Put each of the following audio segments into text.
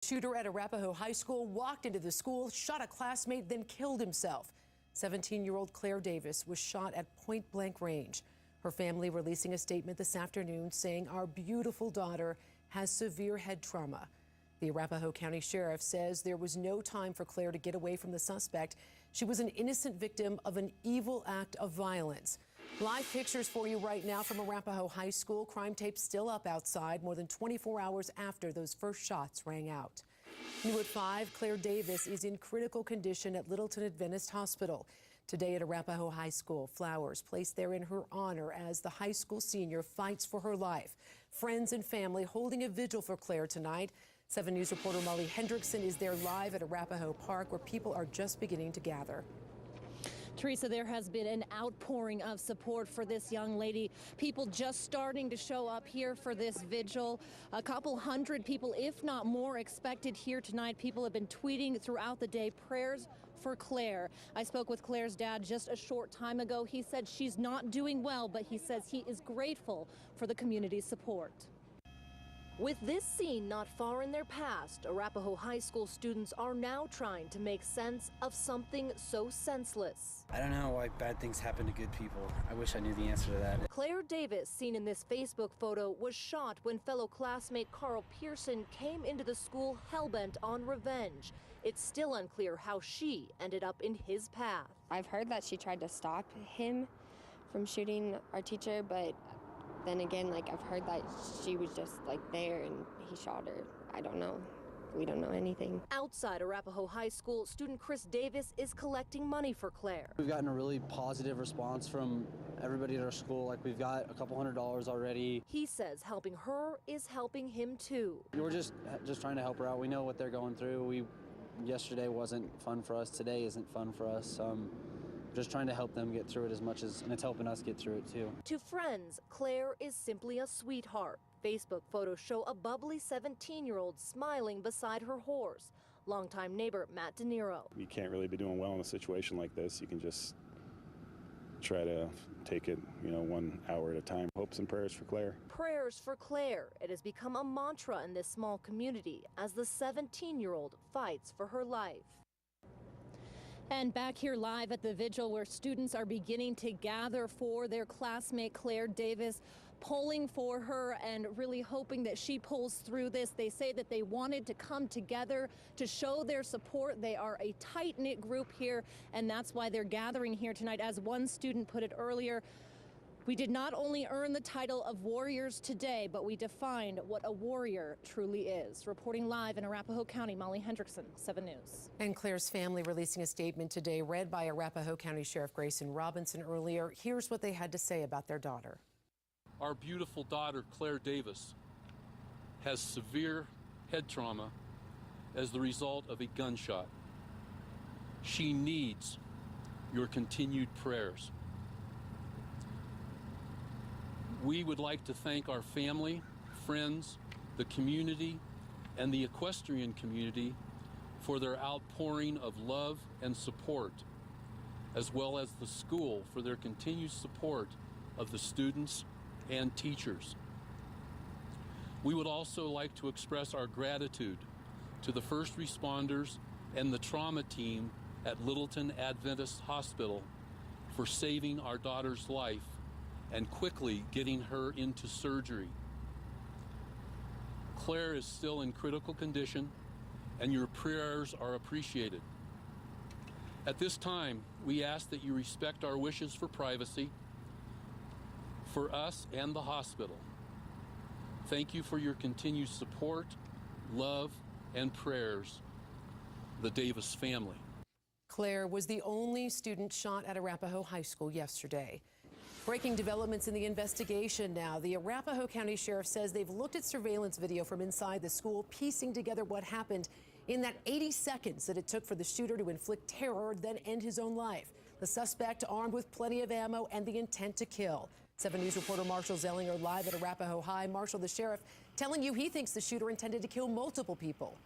Shooter at Arapahoe High School walked into the school, shot a classmate, then killed himself. 17-year-old Claire Davis was shot at point-blank range. Her family releasing a statement this afternoon saying our beautiful daughter has severe head trauma. The Arapahoe County Sheriff says there was no time for Claire to get away from the suspect. She was an innocent victim of an evil act of violence. Live pictures for you right now from Arapahoe High School. Crime tape still up outside more than 24 hours after those first shots rang out. New at 5, Claire Davis is in critical condition at Littleton Adventist Hospital. Today at Arapahoe High School, flowers placed there in her honor as the high school senior fights for her life. Friends and family holding a vigil for Claire tonight. 7 News reporter Molly Hendrickson is there live at Arapahoe Park, where people are just beginning to gather. Teresa, there has been an outpouring of support for this young lady. People just starting to show up here for this vigil. A couple hundred people, if not more, expected here tonight. People have been tweeting throughout the day prayers for Claire. I spoke with Claire's dad just a short time ago. He said she's not doing well, but he says he is grateful for the community's support. With this scene not far in their past, Arapahoe High School students are now trying to make sense of something so senseless. I don't know why bad things happen to good people. I wish I knew the answer to that. Claire Davis, seen in this Facebook photo, was shot when fellow classmate Carl Pearson came into the school hellbent on revenge. It's still unclear how she ended up in his path. I've heard that she tried to stop him from shooting our teacher, but then again, I've heard that she was just there and he shot her. I don't know. We don't know anything. Outside Arapahoe High School, student Chris Davis is collecting money for Claire. We've gotten a really positive response from everybody at our school. We've got a couple $100 already. He says helping her is helping him too. We're just trying to help her out. We know what they're going through. Yesterday wasn't fun for us. Today isn't fun for us. Just trying to help them get through it as much as, and it's helping us get through it too. To friends, Claire is simply a sweetheart. Facebook photos show a bubbly 17-year-old smiling beside her horse. Longtime neighbor Matt De Niro. You can't really be doing well in a situation like this. You can just try to take it, 1 hour at a time. Hopes and prayers for Claire. Prayers for Claire. It has become a mantra in this small community as the 17-year-old fights for her life. And back here live at the vigil where students are beginning to gather for their classmate Claire Davis, polling for her and really hoping that she pulls through this. They say that they wanted to come together to show their support. They are a tight-knit group here, and that's why they're gathering here tonight. As one student put it earlier, we did not only earn the title of warriors today, but we defined what a warrior truly is. Reporting live in Arapahoe County, Molly Hendrickson, 7 News. And Claire's family releasing a statement today read by Arapahoe County Sheriff Grayson Robinson earlier. Here's what they had to say about their daughter. Our beautiful daughter, Claire Davis, has severe head trauma as the result of a gunshot. She needs your continued prayers. We would like to thank our family, friends, the community, and the equestrian community for their outpouring of love and support, as well as the school for their continued support of the students and teachers. We would also like to express our gratitude to the first responders and the trauma team at Littleton Adventist Hospital for saving our daughter's life and quickly getting her into surgery. Claire is still in critical condition, and your prayers are appreciated. At this time, we ask that you respect our wishes for privacy for us and the hospital. Thank you for your continued support, love, and prayers, the Davis family. Claire was the only student shot at Arapahoe High School yesterday. Breaking developments in the investigation now. The Arapahoe County Sheriff says they've looked at surveillance video from inside the school, piecing together what happened in that 80 seconds that it took for the shooter to inflict terror, then end his own life. The suspect armed with plenty of ammo and the intent to kill. 7 News reporter Marshall Zellinger live at Arapahoe High. Marshall, the sheriff telling you he thinks the shooter intended to kill multiple people.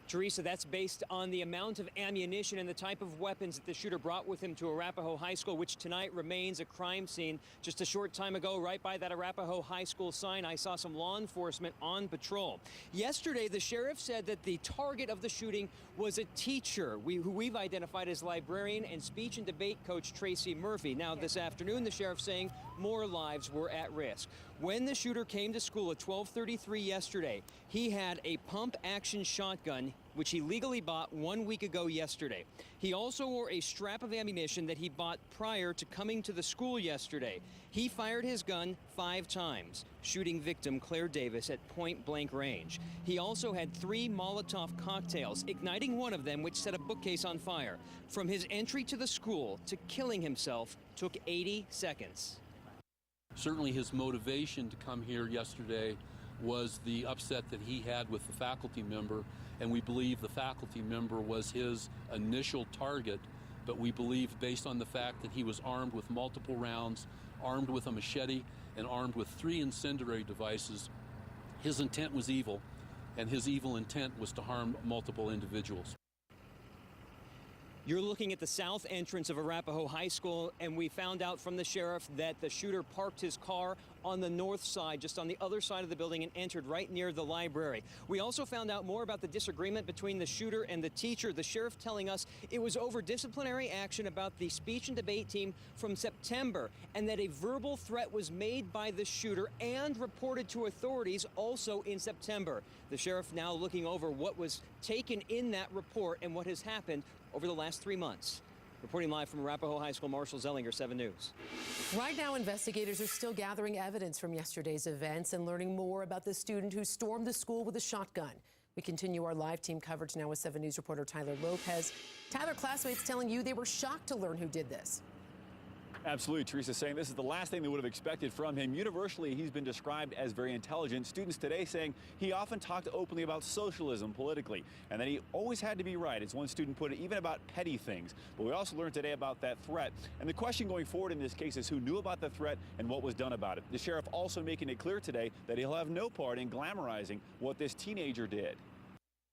Teresa, that's based on the amount of ammunition and the type of weapons that the shooter brought with him to Arapahoe High School, which tonight remains a crime scene. Just a short time ago, right by that Arapahoe High School sign, I saw some law enforcement on patrol. Yesterday, the sheriff said that the target of the shooting was a teacher, who we've identified as librarian and speech and debate coach Tracy Murphy. Now, this afternoon, the sheriff saying more lives were at risk. When the shooter came to school at 12:33 yesterday, he had a pump-action shotgun, which he legally bought 1 week ago yesterday. He also wore a strap of ammunition that he bought prior to coming to the school yesterday. He fired his gun 5 times, shooting victim Claire Davis at point-blank range. He also had 3 Molotov cocktails, igniting one of them, which set a bookcase on fire. From his entry to the school to killing himself took 80 seconds. Certainly his motivation to come here yesterday was the upset that he had with the faculty member, and we believe the faculty member was his initial target, but we believe, based on the fact that he was armed with multiple rounds, armed with a machete, and armed with 3 incendiary devices, his intent was evil, and his evil intent was to harm multiple individuals. You're looking at the south entrance of Arapahoe High School, and we found out from the sheriff that the shooter parked his car on the north side, just on the other side of the building, and entered right near the library. We also found out more about the disagreement between the shooter and the teacher. The sheriff telling us it was over disciplinary action about the speech and debate team from September, and that a verbal threat was made by the shooter and reported to authorities also in September. The sheriff now looking over what was taken in that report and what has happened over the last 3 months. Reporting live from Arapahoe High School, Marshall Zellinger, 7 News. Right now, investigators are still gathering evidence from yesterday's events and learning more about the student who stormed the school with a shotgun. We continue our live team coverage now with 7 News reporter Tyler Lopez. Tyler, classmates telling you they were shocked to learn who did this. Absolutely, Teresa, saying this is the last thing they would have expected from him. Universally, he's been described as very intelligent. Students today saying he often talked openly about socialism politically, and that he always had to be right, as one student put it, even about petty things. But we also learned today about that threat. And the question going forward in this case is who knew about the threat and what was done about it. The sheriff also making it clear today that he'll have no part in glamorizing what this teenager did.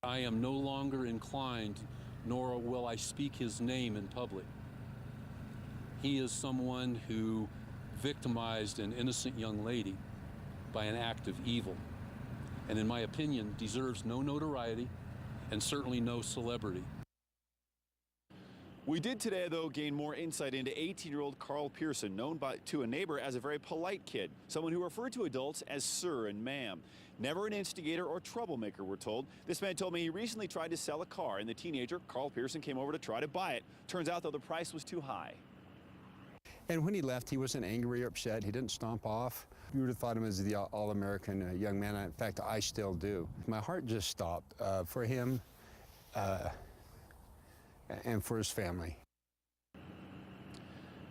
I am no longer inclined, nor will I speak his name in public. He is someone who victimized an innocent young lady by an act of evil, and in my opinion deserves no notoriety and certainly no celebrity. We did today, though, gain more insight into 18-year-old Carl Pearson, known to a neighbor as a very polite kid, someone who referred to adults as sir and ma'am. Never an instigator or troublemaker, we're told. This man told me he recently tried to sell a car, and the teenager, Carl Pearson, came over to try to buy it. Turns out, though, the price was too high. And when he left, he wasn't angry or upset. He didn't stomp off. You would have thought him as the all-American young man. In fact, I still do. My heart just stopped for him and for his family.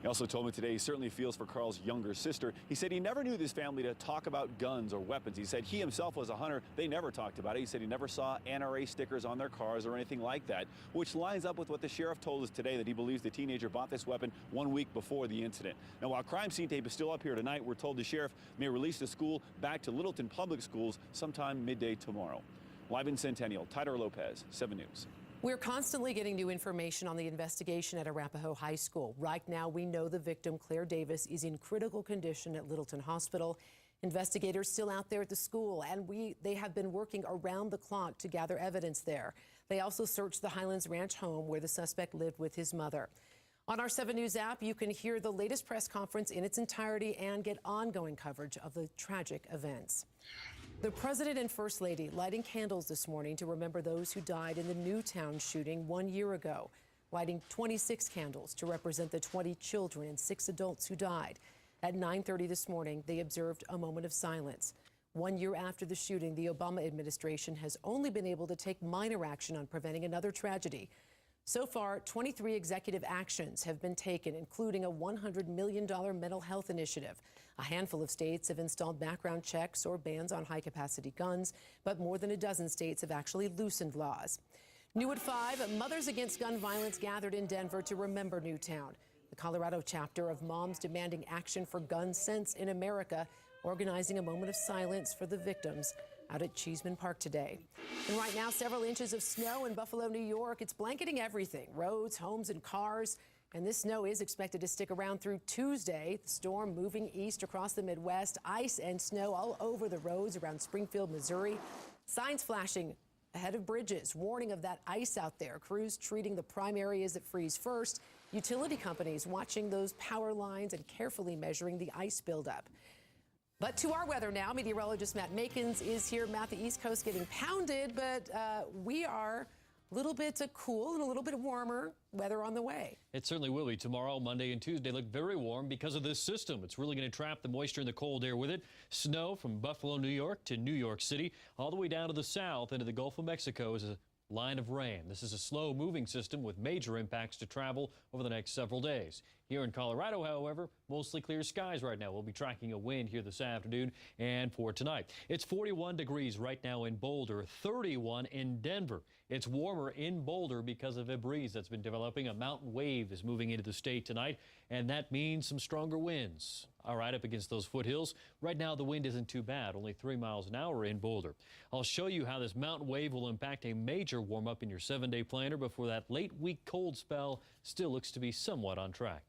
He also told me today he certainly feels for Carl's younger sister. He said he never knew this family to talk about guns or weapons. He said he himself was a hunter. They never talked about it. He said he never saw NRA stickers on their cars or anything like that, which lines up with what the sheriff told us today, that he believes the teenager bought this weapon 1 week before the incident. Now, while crime scene tape is still up here tonight, we're told the sheriff may release the school back to Littleton Public Schools sometime midday tomorrow. Live in Centennial, Tyler Lopez, 7 News. We're constantly getting new information on the investigation at Arapahoe High School. Right now, we know the victim, Claire Davis, is in critical condition at Littleton Hospital. Investigators still out there at the school, and they have been working around the clock to gather evidence there. They also searched the Highlands Ranch home where the suspect lived with his mother. On our 7 News app, you can hear the latest press conference in its entirety and get ongoing coverage of the tragic events. The President and First Lady lighting candles this morning to remember those who died in the Newtown shooting 1 year ago, lighting 26 candles to represent the 20 children and 6 adults who died. At 9:30 this morning, they observed a moment of silence. 1 year after the shooting, the Obama administration has only been able to take minor action on preventing another tragedy. So far, 23 executive actions have been taken, including a $100 million mental health initiative. A handful of states have installed background checks or bans on high-capacity guns, but more than a dozen states have actually loosened laws. New at 5, Mothers Against Gun Violence gathered in Denver to remember Newtown. The Colorado chapter of Moms Demanding Action for Gun Sense in America, organizing a moment of silence for the victims out at Cheeseman Park today. And right now, several inches of snow in Buffalo, New York. It's blanketing everything, roads, homes, and cars. And this snow is expected to stick around through Tuesday. The storm moving east across the Midwest. Ice and snow all over the roads around Springfield, Missouri. Signs flashing ahead of bridges, warning of that ice out there. Crews treating the prime areas that freeze first. Utility companies watching those power lines and carefully measuring the ice buildup. But to our weather now. Meteorologist Matt Makins is here. Matt, the East Coast getting pounded, but we are a little bit cool and a little bit warmer weather on the way. It certainly will be. Tomorrow, Monday and Tuesday look very warm because of this system. It's really going to trap the moisture and the cold air with it. Snow from Buffalo, New York to New York City, all the way down to the south into the Gulf of Mexico is a line of rain. This is a slow moving system with major impacts to travel over the next several days. Here in Colorado, however, mostly clear skies right now. We'll be tracking a wind here this afternoon and for tonight. It's 41 degrees right now in Boulder, 31 in Denver. It's warmer in Boulder because of a breeze that's been developing. A mountain wave is moving into the state tonight, and that means some stronger winds. All right, up against those foothills. Right now, the wind isn't too bad, only 3 miles an hour in Boulder. I'll show you how this mountain wave will impact a major warm-up in your 7-day planner before that late-week cold spell still looks to be somewhat on track.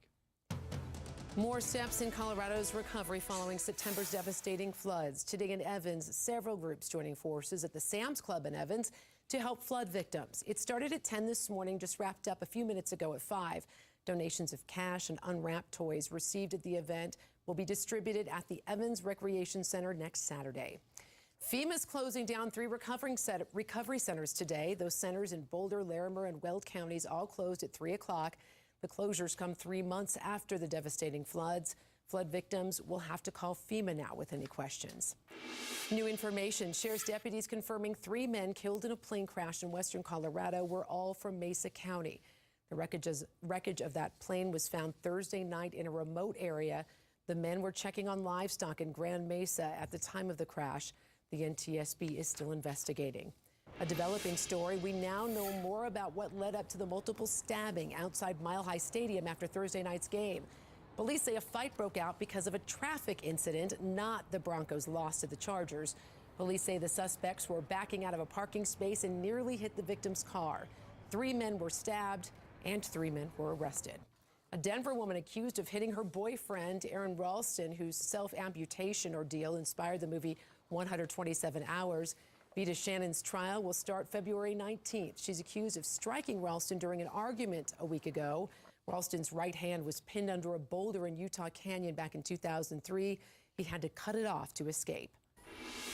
More steps in Colorado's recovery following September's devastating floods. Today in Evans, several groups joining forces at the Sam's Club in Evans to help flood victims. It started at 10 this morning, just wrapped up a few minutes ago at 5. Donations of cash and unwrapped toys received at the event will be distributed at the Evans Recreation Center next Saturday. FEMA's closing down 3 recovery centers today. Those centers in Boulder, Larimer, and Weld counties all closed at 3 o'clock. The closures come 3 months after the devastating floods. Flood victims will have to call FEMA now with any questions. New information. Sheriff's deputies confirming 3 men killed in a plane crash in western Colorado were all from Mesa County. The wreckage of that plane was found Thursday night in a remote area. The men were checking on livestock in Grand Mesa at the time of the crash. The NTSB is still investigating. A developing story. We now know more about what led up to the multiple stabbing outside Mile High Stadium after Thursday night's game. Police say a fight broke out because of a traffic incident, not the Broncos' loss to the Chargers. Police say the suspects were backing out of a parking space and nearly hit the victim's car. 3 men were stabbed and 3 men were arrested. A Denver woman accused of hitting her boyfriend, Aaron Ralston, whose self-amputation ordeal inspired the movie 127 Hours. Vita Shannon's trial will start February 19th. She's accused of striking Ralston during an argument a week ago. Ralston's right hand was pinned under a boulder in Utah Canyon back in 2003. He had to cut it off to escape.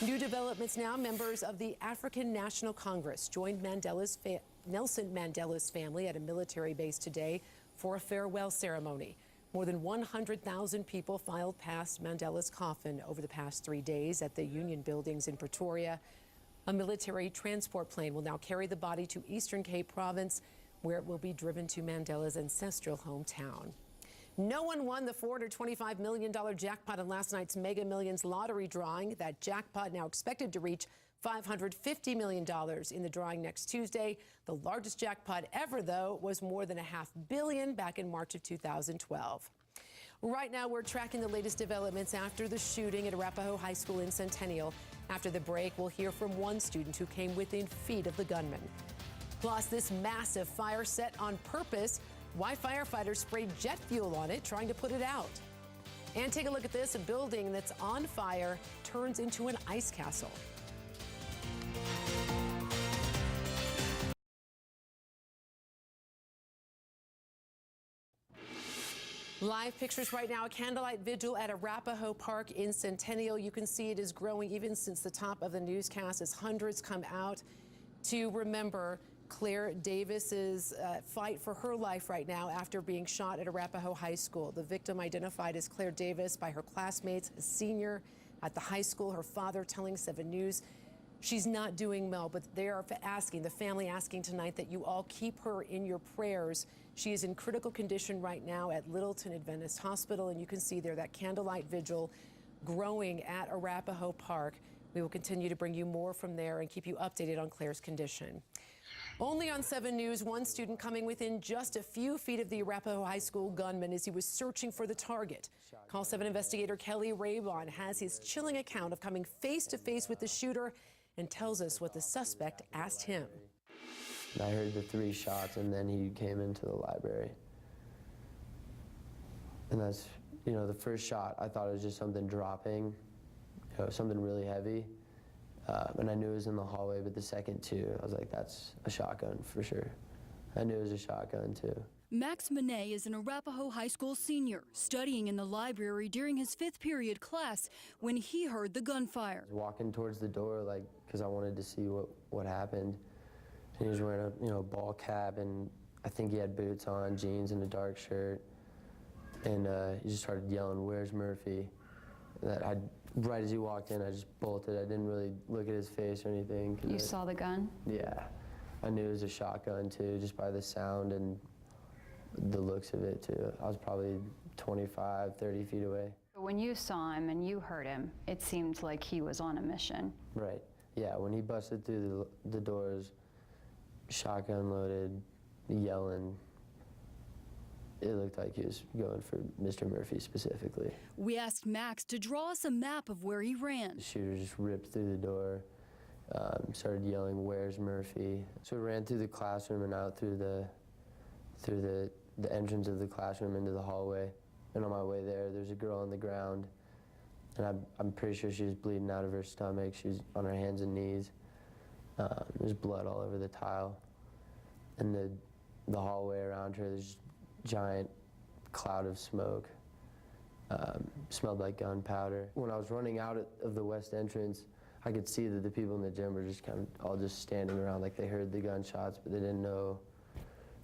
New developments now. Members of the African National Congress joined Nelson Mandela's family at a military base today for a farewell ceremony. More than 100,000 people filed past Mandela's coffin over the past 3 days at the Union Buildings in Pretoria. A military transport plane will now carry the body to Eastern Cape Province, where it will be driven to Mandela's ancestral hometown. No one won the $425 million jackpot in last night's Mega Millions lottery drawing. That jackpot now expected to reach $550 million in the drawing next Tuesday. The largest jackpot ever, though, was more than $500 million back in March of 2012. Right now, we're tracking the latest developments after the shooting at Arapahoe High School in Centennial. After the break, we'll hear from one student who came within feet of the gunman. Plus, this massive fire set on purpose. Why firefighters sprayed jet fuel on it, trying to put it out. And take a look at this. A building that's on fire turns into an ice castle. Live pictures right now, a candlelight vigil at Arapahoe Park in Centennial. You can see it is growing even since the top of the newscast as hundreds come out to remember Claire Davis's fight for her life right now after being shot at Arapahoe High School. The victim identified as Claire Davis by her classmates, a senior at the high school. Her father telling 7 News she's not doing well, but they are asking, the family asking tonight that you all keep her in your prayers. She is in critical condition right now at Littleton Adventist Hospital, and you can see there that candlelight vigil growing at Arapahoe Park. We will continue to bring you more from there and keep you updated on Claire's condition. Only on 7 News, one student coming within just a few feet of the Arapahoe High School gunman as he was searching for the target. Call 7 investigator Kelly Raybon has his chilling account of coming face to face with the shooter and tells us what the suspect asked him. I heard the 3 shots, and then he came into the library. And that's, you know, the first shot, I thought it was just something dropping, you know, something really heavy. And I knew it was in the hallway, but the second 2, I was like, that's a shotgun for sure. I knew it was a shotgun too. Max Monet is an Arapahoe High School senior, studying in the library during his 5th period class when he heard the gunfire. I was walking towards the door, like, because I wanted to see what happened. And he was wearing a, you know, ball cap, and I think he had boots on, jeans, and a dark shirt. And he just started yelling, "Where's Murphy?" Right as he walked in, I just bolted. I didn't really look at his face or anything. You saw the gun? Yeah. I knew it was a shotgun, too, just by the sound and the looks of it, too. I was probably 25, 30 feet away. When you saw him and you heard him, it seemed like he was on a mission. Right. Yeah, when he busted through the doors, shotgun loaded, yelling, it looked like he was going for Mr. Murphy specifically. We asked Max to draw us a map of where he ran. The shooter just ripped through the door, started yelling, "Where's Murphy?" So we ran through the classroom and out through the entrance of the classroom into the hallway. And on my way there's a girl on the ground, and I'm pretty sure she was bleeding out of her stomach. She was on her hands and knees. There's blood all over the tile. And the hallway around her, there's giant cloud of smoke. Smelled like gunpowder. When I was running out of the west entrance, I could see that the people in the gym were just kind of all just standing around, like they heard the gunshots, but they didn't know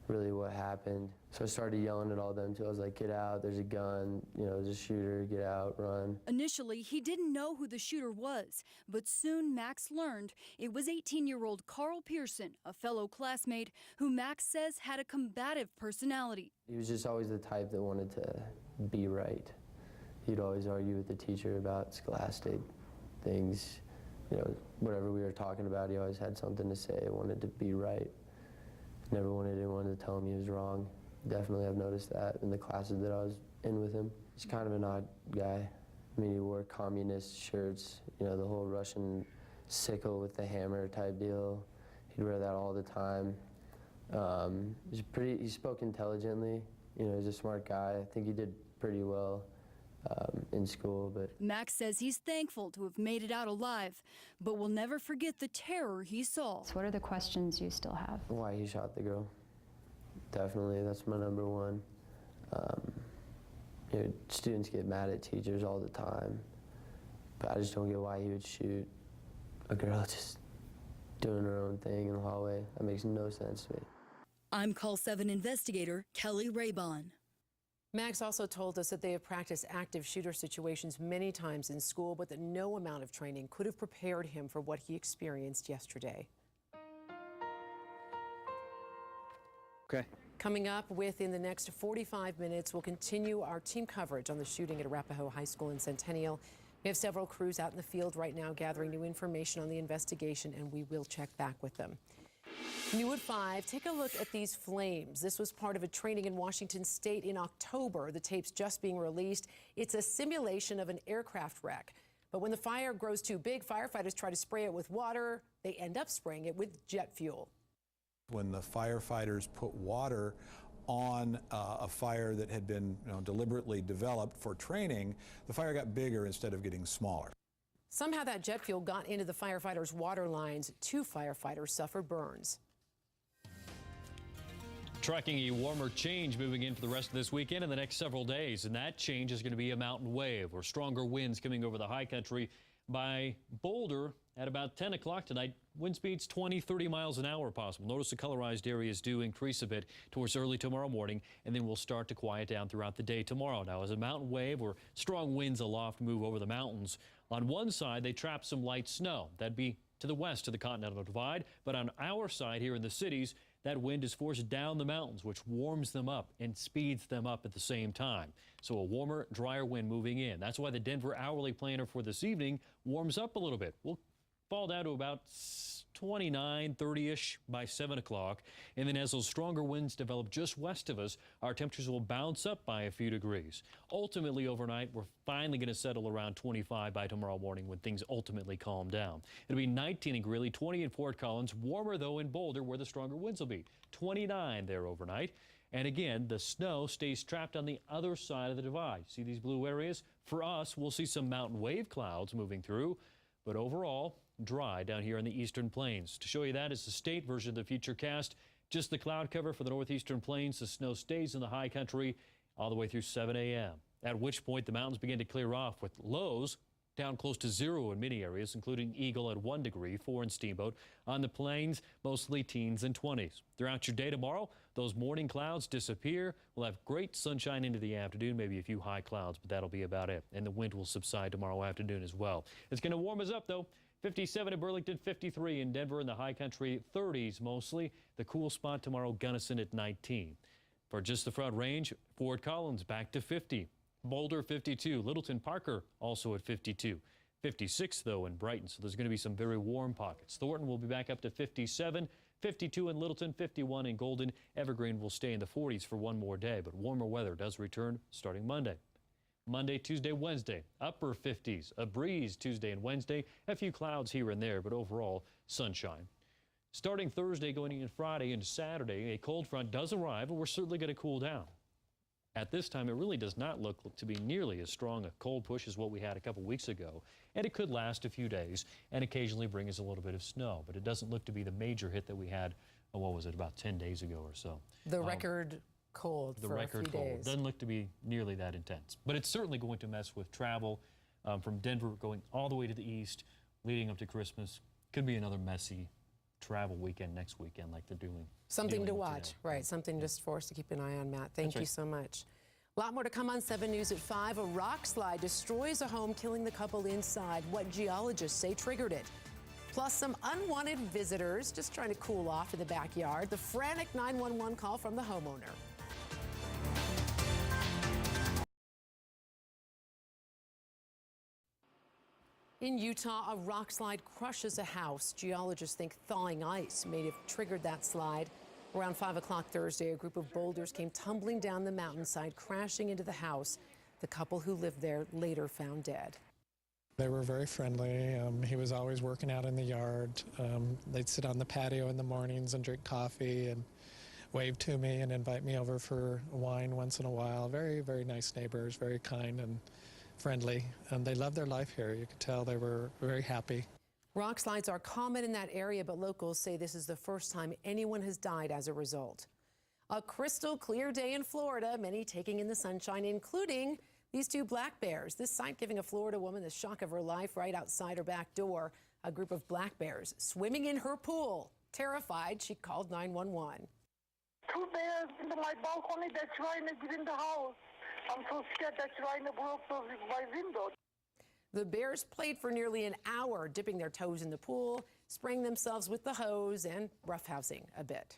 really what happened. So I started yelling at all them too. I was like, "Get out, there's a gun, you know, there's a shooter, get out, run." Initially, he didn't know who the shooter was, but soon Max learned it was 18-year-old Carl Pearson, a fellow classmate who Max says had a combative personality. He was just always the type that wanted to be right. He'd always argue with the teacher about scholastic things. You know, whatever we were talking about, he always had something to say, wanted to be right. Never wanted anyone to tell him he was wrong. Definitely I've noticed that in the classes that I was in with him. He's kind of an odd guy. I mean, he wore communist shirts, you know, the whole Russian sickle with the hammer type deal. He'd wear that all the time. He spoke intelligently. You know, he's a smart guy. I think he did pretty well in school, but... Max says he's thankful to have made it out alive, but will never forget the terror he saw. So what are the questions you still have? Why he shot the girl. Definitely, that's my number one. You know, students get mad at teachers all the time, but I just don't get why he would shoot a girl just doing her own thing in the hallway. That makes no sense to me. I'm Call 7 investigator Kelly Raybon. Max also told us that they have practiced active shooter situations many times in school, but that no amount of training could have prepared him for what he experienced yesterday. Okay. Coming up within the next 45 minutes, we'll continue our team coverage on the shooting at Arapahoe High School in Centennial. We have several crews out in the field right now gathering new information on the investigation, and we will check back with them. New at 5, take a look at these flames. This was part of a training in Washington State in October. The tape's just being released. It's a simulation of an aircraft wreck. But when the fire grows too big, firefighters try to spray it with water. They end up spraying it with jet fuel. When the firefighters put water on a fire that had been deliberately developed for training, the fire got bigger instead of getting smaller. Somehow that jet fuel got into the firefighters' water lines. 2 firefighters suffered burns. Tracking a warmer change moving into the rest of this weekend and the next several days, and that change is going to be a mountain wave or stronger winds coming over the high country. By Boulder at about 10 o'clock tonight, wind speeds 20, 30 miles an hour possible. Notice the colorized areas do increase a bit towards early tomorrow morning, and then we'll start to quiet down throughout the day tomorrow. Now, as a mountain wave or strong winds aloft move over the mountains, on one side they trap some light snow. That'd be to the west of the Continental Divide, but on our side here in the cities, that wind is forced down the mountains, which warms them up and speeds them up at the same time. So a warmer, drier wind moving in. That's why the Denver hourly planner for this evening warms up a little bit. We'll fall down to about 29, 30-ish by 7 o'clock. And then as those stronger winds develop just west of us, our temperatures will bounce up by a few degrees. Ultimately, overnight, we're finally going to settle around 25 by tomorrow morning when things ultimately calm down. It'll be 19 in Greeley, 20 in Fort Collins, warmer, though, in Boulder, where the stronger winds will be. 29 there overnight. And again, the snow stays trapped on the other side of the divide. See these blue areas? For us, we'll see some mountain wave clouds moving through, but overall, dry down here in the eastern plains. To show you that is the state version of the futurecast. Just the cloud cover for the northeastern plains. The snow stays in the high country all the way through 7 a.m., at which point the mountains begin to clear off with lows down close to 0 in many areas, including Eagle at 1 degree, 4 in Steamboat. On the plains, mostly teens and 20s. Throughout your day tomorrow, those morning clouds disappear. We'll have great sunshine into the afternoon, maybe a few high clouds, but that'll be about it. And the wind will subside tomorrow afternoon as well. It's going to warm us up, though. 57 in Burlington, 53 in Denver, in the high country, 30s mostly. The cool spot tomorrow, Gunnison at 19. For just the front range, Fort Collins back to 50. Boulder 52, Littleton Parker also at 52. 56 though in Brighton, so there's going to be some very warm pockets. Thornton will be back up to 57, 52 in Littleton, 51 in Golden. Evergreen will stay in the 40s for one more day, but warmer weather does return starting Monday. Monday, Tuesday, Wednesday, upper 50s, a breeze Tuesday and Wednesday, a few clouds here and there, but overall sunshine. Starting Thursday, going into Friday and Saturday, a cold front does arrive, and we're certainly going to cool down. At this time, it really does not look to be nearly as strong a cold push as what we had a couple weeks ago, and it could last a few days and occasionally bring us a little bit of snow, but it doesn't look to be the major hit that we had, what was it, about 10 days ago or so. The record cold for a few days. Doesn't look to be nearly that intense, but it's certainly going to mess with travel from Denver going all the way to the east, leading up to Christmas. Could be another messy travel weekend next weekend like they're doing. Something to watch, right? Something just for us to keep an eye on, Matt. Thank you so much. A lot more to come on 7 News at 5. A rock slide destroys a home, killing the couple inside. What geologists say triggered it. Plus, some unwanted visitors just trying to cool off in the backyard. The frantic 911 call from the homeowner. In Utah, a rock slide crushes a house. Geologists think thawing ice may have triggered that slide. Around 5 o'clock Thursday, a group of boulders came tumbling down the mountainside, crashing into the house. The couple who lived there later found dead. They were very friendly. He was always working out in the yard. They'd sit on the patio in the mornings and drink coffee and wave to me and invite me over for wine once in a while. Very, very nice neighbors, very kind and friendly, and they loved their life here. You could tell they were very happy. Rock slides are common in that area, but locals say this is the first time anyone has died as a result. A crystal clear day in Florida, many taking in the sunshine, including these two black bears. This sight giving a Florida woman the shock of her life right outside her back door. A group of black bears swimming in her pool. Terrified, she called 911. Two bears in my balcony, they're trying to get in the house. I'm so scared they're trying to break my window. The bears played for nearly an hour, dipping their toes in the pool, spraying themselves with the hose, and roughhousing a bit.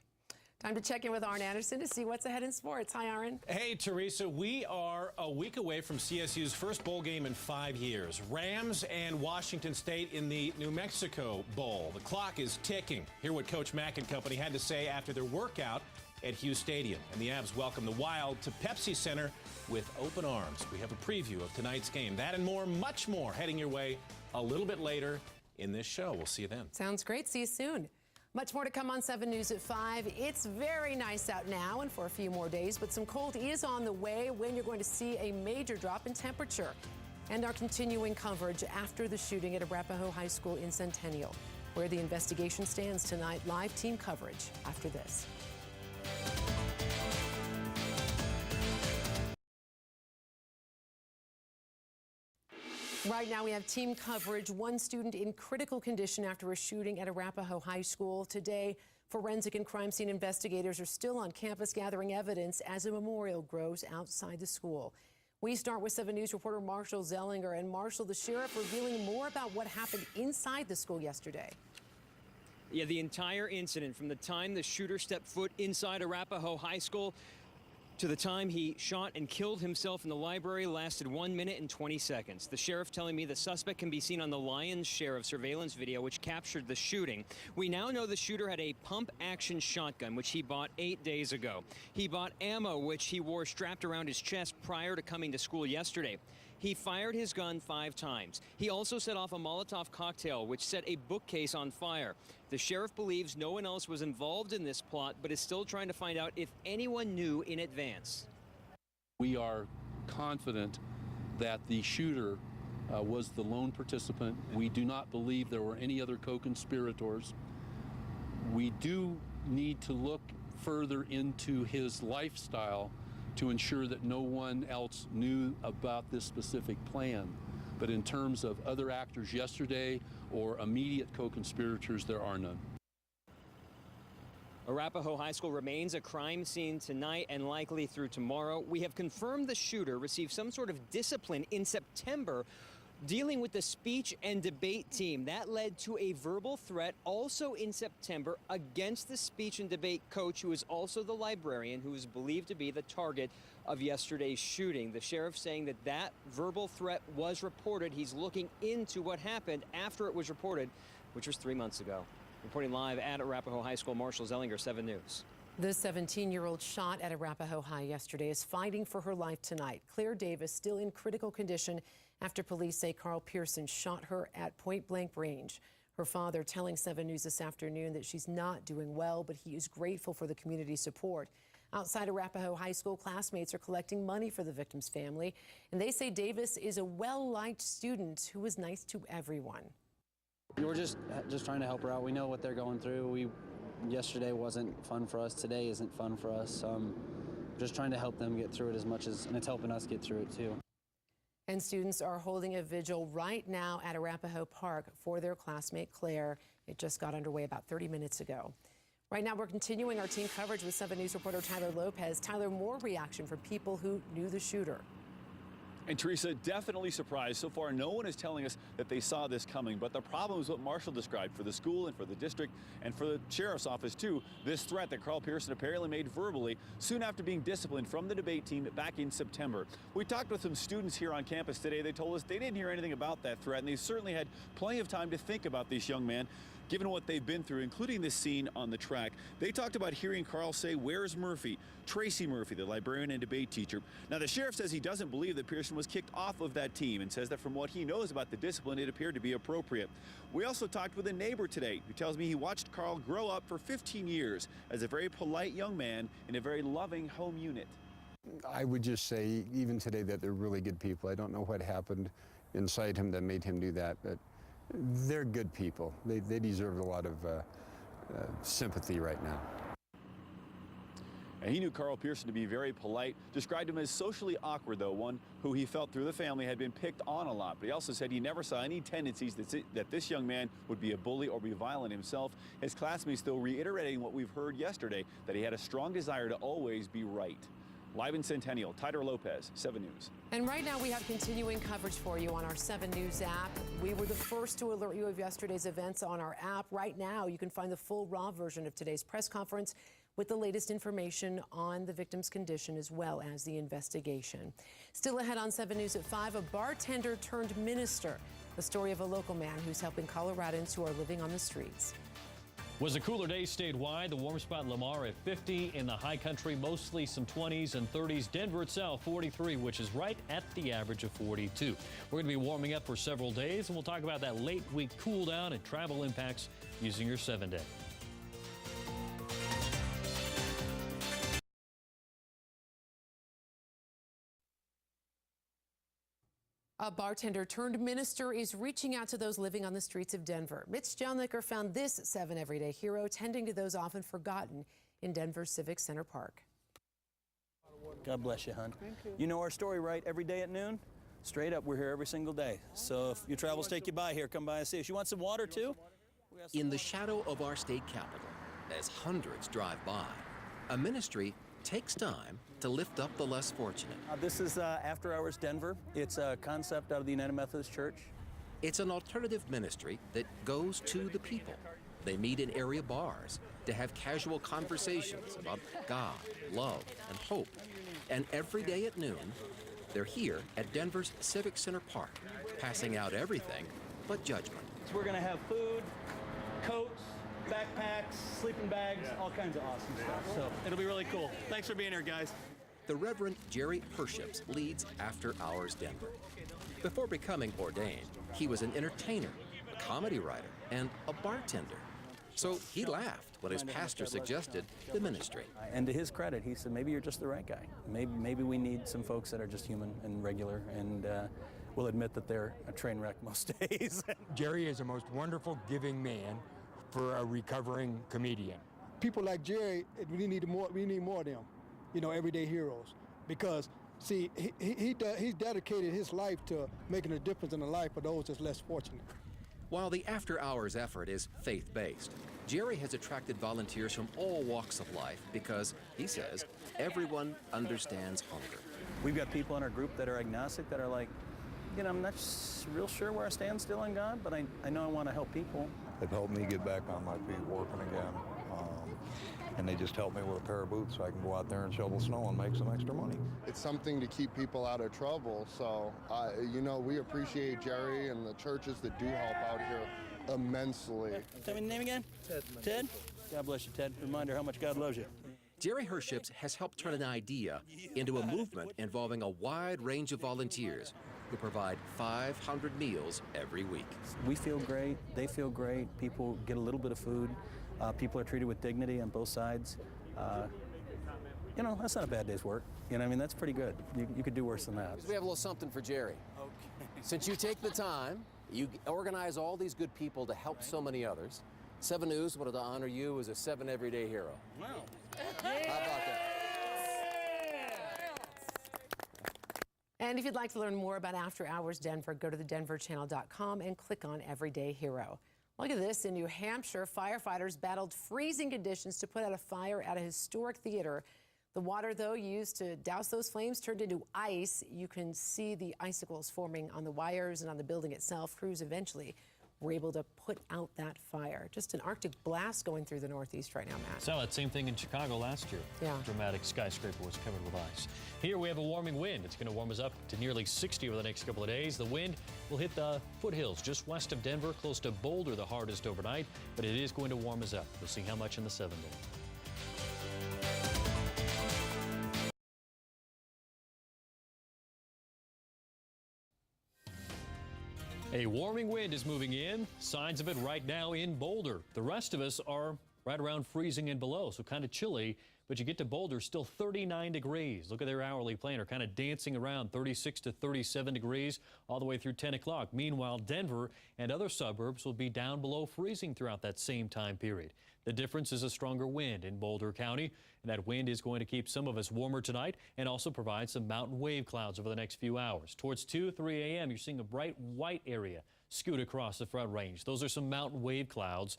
Time to check in with Arn Anderson to see what's ahead in sports. Hi, Arn. Hey, Teresa. We are a week away from CSU's first bowl game in 5 years. Rams and Washington State in the New Mexico Bowl. The clock is ticking. Hear what Coach Mack and company had to say after their workout at Hughes Stadium. And the Avs welcome the Wild to Pepsi Center with open arms. We have a preview of tonight's game. That and more, much more, heading your way a little bit later in this show. We'll see you then. Sounds great. See you soon. Much more to come on 7 News at 5. It's very nice out now and for a few more days, but some cold is on the way when you're going to see a major drop in temperature. And our continuing coverage after the shooting at Arapahoe High School in Centennial, where the investigation stands tonight. Live team coverage after this. Right now we have team coverage. One student in critical condition after a shooting at Arapahoe High School. Today, forensic and crime scene investigators are still on campus gathering evidence as a memorial grows outside the school. We start with 7 News reporter Marshall Zellinger. And Marshall, the sheriff revealing more about what happened inside the school yesterday. Yeah, the entire incident from the time the shooter stepped foot inside Arapahoe High School to the time he shot and killed himself in the library lasted 1 minute and 20 seconds. The sheriff telling me the suspect can be seen on the lion's share of surveillance video which captured the shooting. We now know the shooter had a pump-action shotgun, which he bought 8 days ago. He bought ammo, which he wore strapped around his chest prior to coming to school yesterday. He fired his gun 5 times. He also set off a Molotov cocktail, which set a bookcase on fire. The sheriff believes no one else was involved in this plot, but is still trying to find out if anyone knew in advance. We are confident that the shooter was the lone participant. We do not believe there were any other co-conspirators. We do need to look further into his lifestyle to ensure that no one else knew about this specific plan. But in terms of other actors yesterday or immediate co-conspirators, there are none. Arapahoe High School remains a crime scene tonight and likely through tomorrow. We have confirmed the shooter received some sort of discipline in September dealing with the speech and debate team. That led to a verbal threat also in September against the speech and debate coach, who is also the librarian who is believed to be the target of yesterday's shooting. The sheriff saying that that verbal threat was reported. He's looking into what happened after it was reported, which was 3 months ago. Reporting live at Arapahoe High School, Marshall Zellinger, 7 News. The 17-year-old shot at Arapahoe High yesterday is fighting for her life tonight. Claire Davis still in critical condition after police say Carl Pearson shot her at point-blank range. Her father telling 7 News this afternoon that she's not doing well, but he is grateful for the community support. Outside Arapahoe High School, classmates are collecting money for the victim's family, and they say Davis is a well-liked student who was nice to everyone. We're just trying to help her out. We know what they're going through. Yesterday wasn't fun for us. Today isn't fun for us. Just trying to help them get through it as much as, and it's helping us get through it too. And students are holding a vigil right now at Arapahoe Park for their classmate Claire. It just got underway about 30 minutes ago. Right now, we're continuing our team coverage with 7 News reporter Tyler Lopez. Tyler, more reaction from people who knew the shooter. And Teresa, definitely surprised. So far, no one is telling us that they saw this coming. But the problem is what Marshall described for the school and for the district and for the sheriff's office, too. This threat that Carl Pearson apparently made verbally soon after being disciplined from the debate team back in September. We talked with some students here on campus today. They told us they didn't hear anything about that threat, and they certainly had plenty of time to think about this young man, given what they've been through, including this scene on the track. They talked about hearing Carl say, "Where's Murphy?" Tracy Murphy, the librarian and debate teacher. Now, the sheriff says he doesn't believe that Pearson was kicked off of that team and says that from what he knows about the discipline, it appeared to be appropriate. We also talked with a neighbor today who tells me he watched Carl grow up for 15 years as a very polite young man in a very loving home unit. I would just say, even today, that they're really good people. I don't know what happened inside him that made him do that, but they're good people. They deserve a lot of sympathy right now. And he knew Carl Pearson to be very polite, described him as socially awkward, though, one who he felt through the family had been picked on a lot. But he also said he never saw any tendencies that this young man would be a bully or be violent himself. His classmates, though, reiterating what we've heard yesterday, that he had a strong desire to always be right. Live in Centennial, Tyler Lopez, 7 News. And right now we have continuing coverage for you on our 7 News app. We were the first to alert you of yesterday's events on our app. Right now you can find the full raw version of today's press conference with the latest information on the victim's condition as well as the investigation. Still ahead on 7 News at 5, a bartender turned minister. The story of a local man who's helping Coloradans who are living on the streets. Was a cooler day statewide. The warm spot Lamar at 50 in the high country, mostly some 20s and 30s. Denver itself 43, which is right at the average of 42. We're going to be warming up for several days, and we'll talk about that late week cool down and travel impacts using your 7-day. A bartender turned minister is reaching out to those living on the streets of Denver. Mitch Jelniker found this 7 Everyday hero tending to those often forgotten in Denver's Civic Center Park. God bless you, hon. Thank you. You know our story, right? Every day at noon? Straight up, we're here every single day. So if your travels take you by here, come by and see us. You want some water, too? In the shadow of our state capitol, as hundreds drive by, a ministry takes time to lift up the less fortunate. This is After Hours Denver. It's a concept out of the United Methodist Church. It's an alternative ministry that goes to the people. They meet in area bars to have casual conversations about God, love, and hope. And every day at noon, they're here at Denver's Civic Center Park, passing out everything but judgment. So we're going to have food, coats, backpacks, sleeping bags, all kinds of awesome stuff. So it'll be really cool. Thanks for being here, guys. The Reverend Jerry Herships leads After Hours Denver. Before becoming ordained, he was an entertainer, a comedy writer, and a bartender. So he laughed when his pastor suggested the ministry. And to his credit, he said, maybe you're just the right guy. Maybe we need some folks that are just human and regular, and we'll admit that they're a train wreck most days. Jerry is the most wonderful, giving man for a recovering comedian. People like Jerry, we need more of them, you know, everyday heroes. Because, see, he's dedicated his life to making a difference in the life of those that's less fortunate. While the After Hours effort is faith-based, Jerry has attracted volunteers from all walks of life because, he says, everyone understands hunger. We've got people in our group that are agnostic, that are like, you know, I'm not real sure where I stand still on God, but I know I want to help people. They've helped me get back on my feet working again. And they just helped me with a pair of boots so I can go out there and shovel snow and make some extra money. It's something to keep people out of trouble. So, you know, we appreciate Jerry and the churches that do help out here immensely. Tell me the name again? Ted. Ted? God bless you, Ted. Reminder how much God loves you. Jerry Herships has helped turn an idea into a movement involving a wide range of volunteers who provide 500 meals every week. We feel great. They feel great. People get a little bit of food. People are treated with dignity on both sides. You know, that's not a bad day's work. You know what I mean? That's pretty good. You could do worse than that. We have a little something for Jerry. Okay. Since you take the time, you organize all these good people to help so many others, 7 News wanted to honor you as a 7 Everyday Hero. Wow. How about that? And if you'd like to learn more about After Hours Denver, go to thedenverchannel.com and click on Everyday Hero. Look at this. In New Hampshire, firefighters battled freezing conditions to put out a fire at a historic theater. The water, though, used to douse those flames turned into ice. You can see the icicles forming on the wires and on the building itself. Crews eventually were able to put out that fire. Just an Arctic blast going through the Northeast right now, Matt. Saw that same thing in Chicago last year. Yeah. Dramatic skyscraper was covered with ice. Here we have a warming wind. It's going to warm us up to nearly 60 over the next couple of days. The wind will hit the foothills just west of Denver, close to Boulder the hardest overnight, but it is going to warm us up. We'll see how much in the 7 day. A warming wind is moving in. Signs of it right now in Boulder. The rest of us are right around freezing and below, so kind of chilly. But you get to Boulder, still 39 degrees. Look at their hourly planner, kind of dancing around 36 to 37 degrees all the way through 10 o'clock. Meanwhile, Denver and other suburbs will be down below freezing throughout that same time period. The difference is a stronger wind in Boulder County, and that wind is going to keep some of us warmer tonight and also provide some mountain wave clouds over the next few hours. Towards 2, 3 a.m., you're seeing a bright white area scoot across the Front Range. Those are some mountain wave clouds.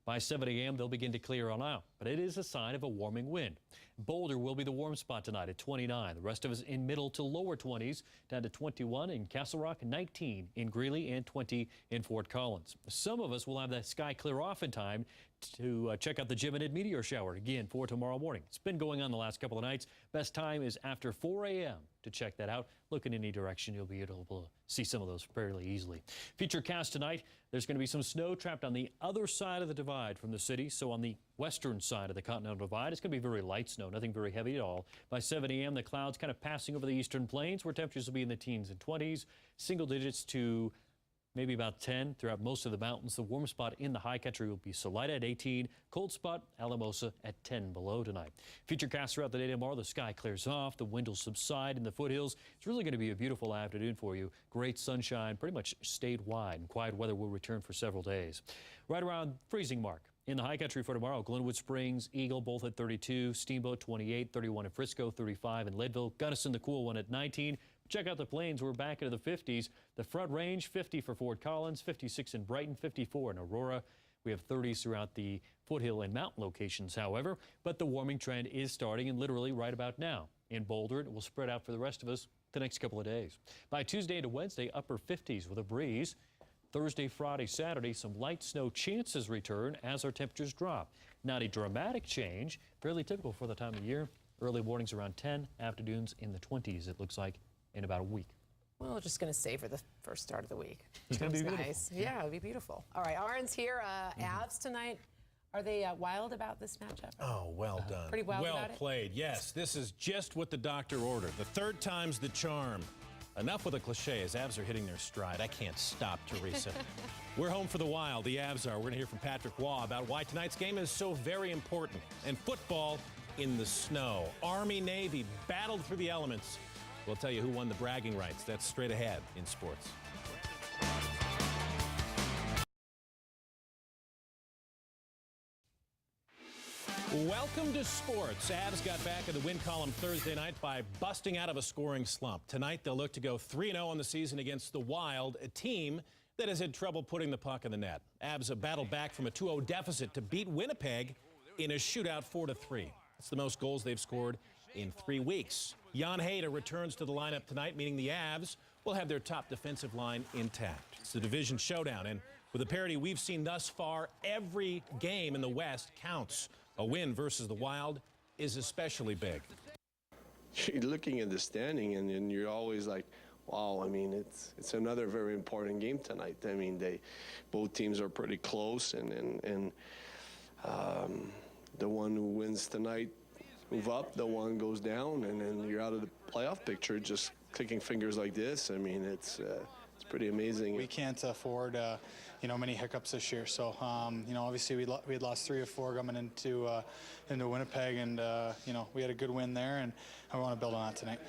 By 7 a.m., they'll begin to clear on out, but it is a sign of a warming wind. Boulder will be the warm spot tonight at 29. The rest of us in middle to lower 20s, down to 21 in Castle Rock, 19 in Greeley, and 20 in Fort Collins. Some of us will have that sky clear off in time to check out the Geminid meteor shower again for tomorrow morning. It's been going on the last couple of nights. Best time is after 4 a.m. to check that out. Look in any direction, you'll be able to see some of those fairly easily. Futurecast tonight, there's going to be some snow trapped on the other side of the divide from the city. So on the western side of the Continental Divide, it's going to be very light snow, nothing very heavy at all. By 7 a.m., the clouds kind of passing over the eastern plains where temperatures will be in the teens and 20s, single digits to maybe about 10 throughout most of the mountains. The warm spot in the high country will be Salida at 18, cold spot Alamosa at 10 below tonight. Futurecast throughout the day tomorrow, the sky clears off, the wind will subside in the foothills. It's really going to be a beautiful afternoon for you. Great sunshine, pretty much statewide, and quiet weather will return for several days. Right around freezing mark in the high country for tomorrow, Glenwood Springs, Eagle both at 32, Steamboat 28, 31 in Frisco, 35 in Leadville, Gunnison the cool one at 19. Check out the plains. We're back into the 50s. The Front Range, 50 for Fort Collins, 56 in Brighton, 54 in Aurora. We have 30s throughout the foothill and mountain locations, however. But the warming trend is starting, and literally right about now in Boulder. It will spread out for the rest of us the next couple of days. By Tuesday to Wednesday, upper 50s with a breeze. Thursday, Friday, Saturday, some light snow chances return as our temperatures drop. Not a dramatic change, fairly typical for the time of year. Early mornings around 10, afternoons in the 20s, it looks like, in about a week. Well, we're just going to savor the first start of the week. It's going to be beautiful. Nice. Yeah, it'll be beautiful. All right, Aaron's here. Avs tonight. Are they wild about this matchup? Oh, well done. Pretty wild about it? Well played, yes. This is just what the doctor ordered. The third time's the charm. Enough with the cliche as Avs are hitting their stride. I can't stop, Teresa. We're home for the Wild. The Avs are. We're going to hear from Patrick Waugh about why tonight's game is so very important. And football in the snow. Army-Navy battled through the elements. We'll tell you who won the bragging rights. That's straight ahead in sports. Welcome to sports. Avs got back in the win column Thursday night by busting out of a scoring slump. Tonight, they'll look to go 3-0 on the season against the Wild, a team that has had trouble putting the puck in the net. Avs have battled back from a 2-0 deficit to beat Winnipeg in a shootout 4-3. That's the most goals they've scored in 3 weeks. Jan Hayda returns to the lineup tonight, meaning the Avs will have their top defensive line intact. It's the division showdown, and with the parity we've seen thus far, every game in the West counts. A win versus the Wild is especially big. You're looking at the standing, and you're always like, wow, I mean, it's another very important game tonight. I mean, both teams are pretty close, and the one who wins tonight move up, the one goes down, and then you're out of the playoff picture just clicking fingers like this. I mean, it's pretty amazing. We can't afford many hiccups this year. So obviously we had lost 3 or 4 coming into Winnipeg, and we had a good win there, and I want to build on that tonight.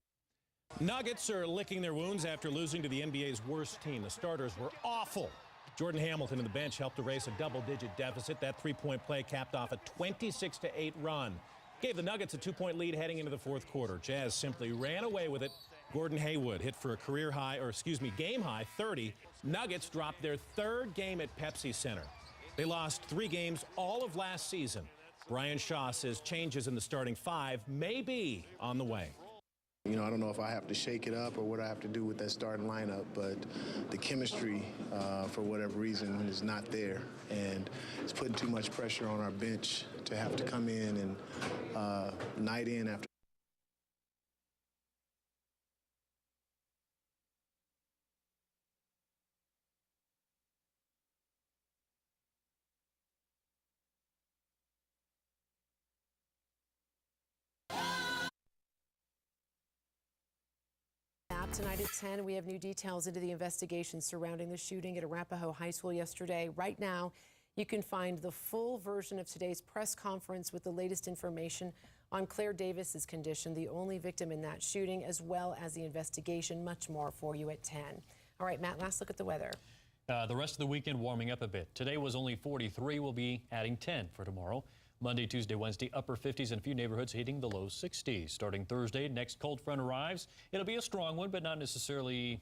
Nuggets are licking their wounds after losing to the NBA's worst team. The starters were awful. Jordan Hamilton and the bench helped erase a double-digit deficit. That 3-point play capped off a 26-8 run. Gave the Nuggets a 2-point lead heading into the fourth quarter. Jazz simply ran away with it. Gordon Hayward hit for a game high 30. Nuggets dropped their 3rd game at Pepsi Center. They lost 3 games all of last season. Brian Shaw says changes in the starting 5 may be on the way. I don't know if I have to shake it up or what I have to do with that starting lineup, but the chemistry, for whatever reason, is not there. And it's putting too much pressure on our bench to have to come in and night in after. Tonight at 10, we have new details into the investigation surrounding the shooting at Arapahoe High School yesterday. Right now, you can find the full version of today's press conference with the latest information on Claire Davis's condition, the only victim in that shooting, as well as the investigation. Much more for you at 10. All right, Matt, last look at the weather. The rest of the weekend warming up a bit. Today was only 43. We'll be adding 10 for tomorrow. Monday, Tuesday, Wednesday, upper 50s and a few neighborhoods hitting the low 60s. Starting Thursday, next cold front arrives. It'll be a strong one, but not necessarily,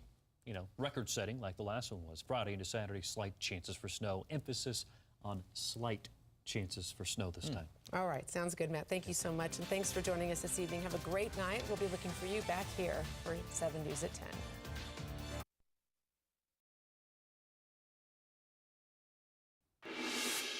record-setting like the last one was. Friday into Saturday, slight chances for snow. Emphasis on slight chances for snow this time. All right, sounds good, Matt. Thank you so much, and thanks for joining us this evening. Have a great night. We'll be looking for you back here for 7 News at 10.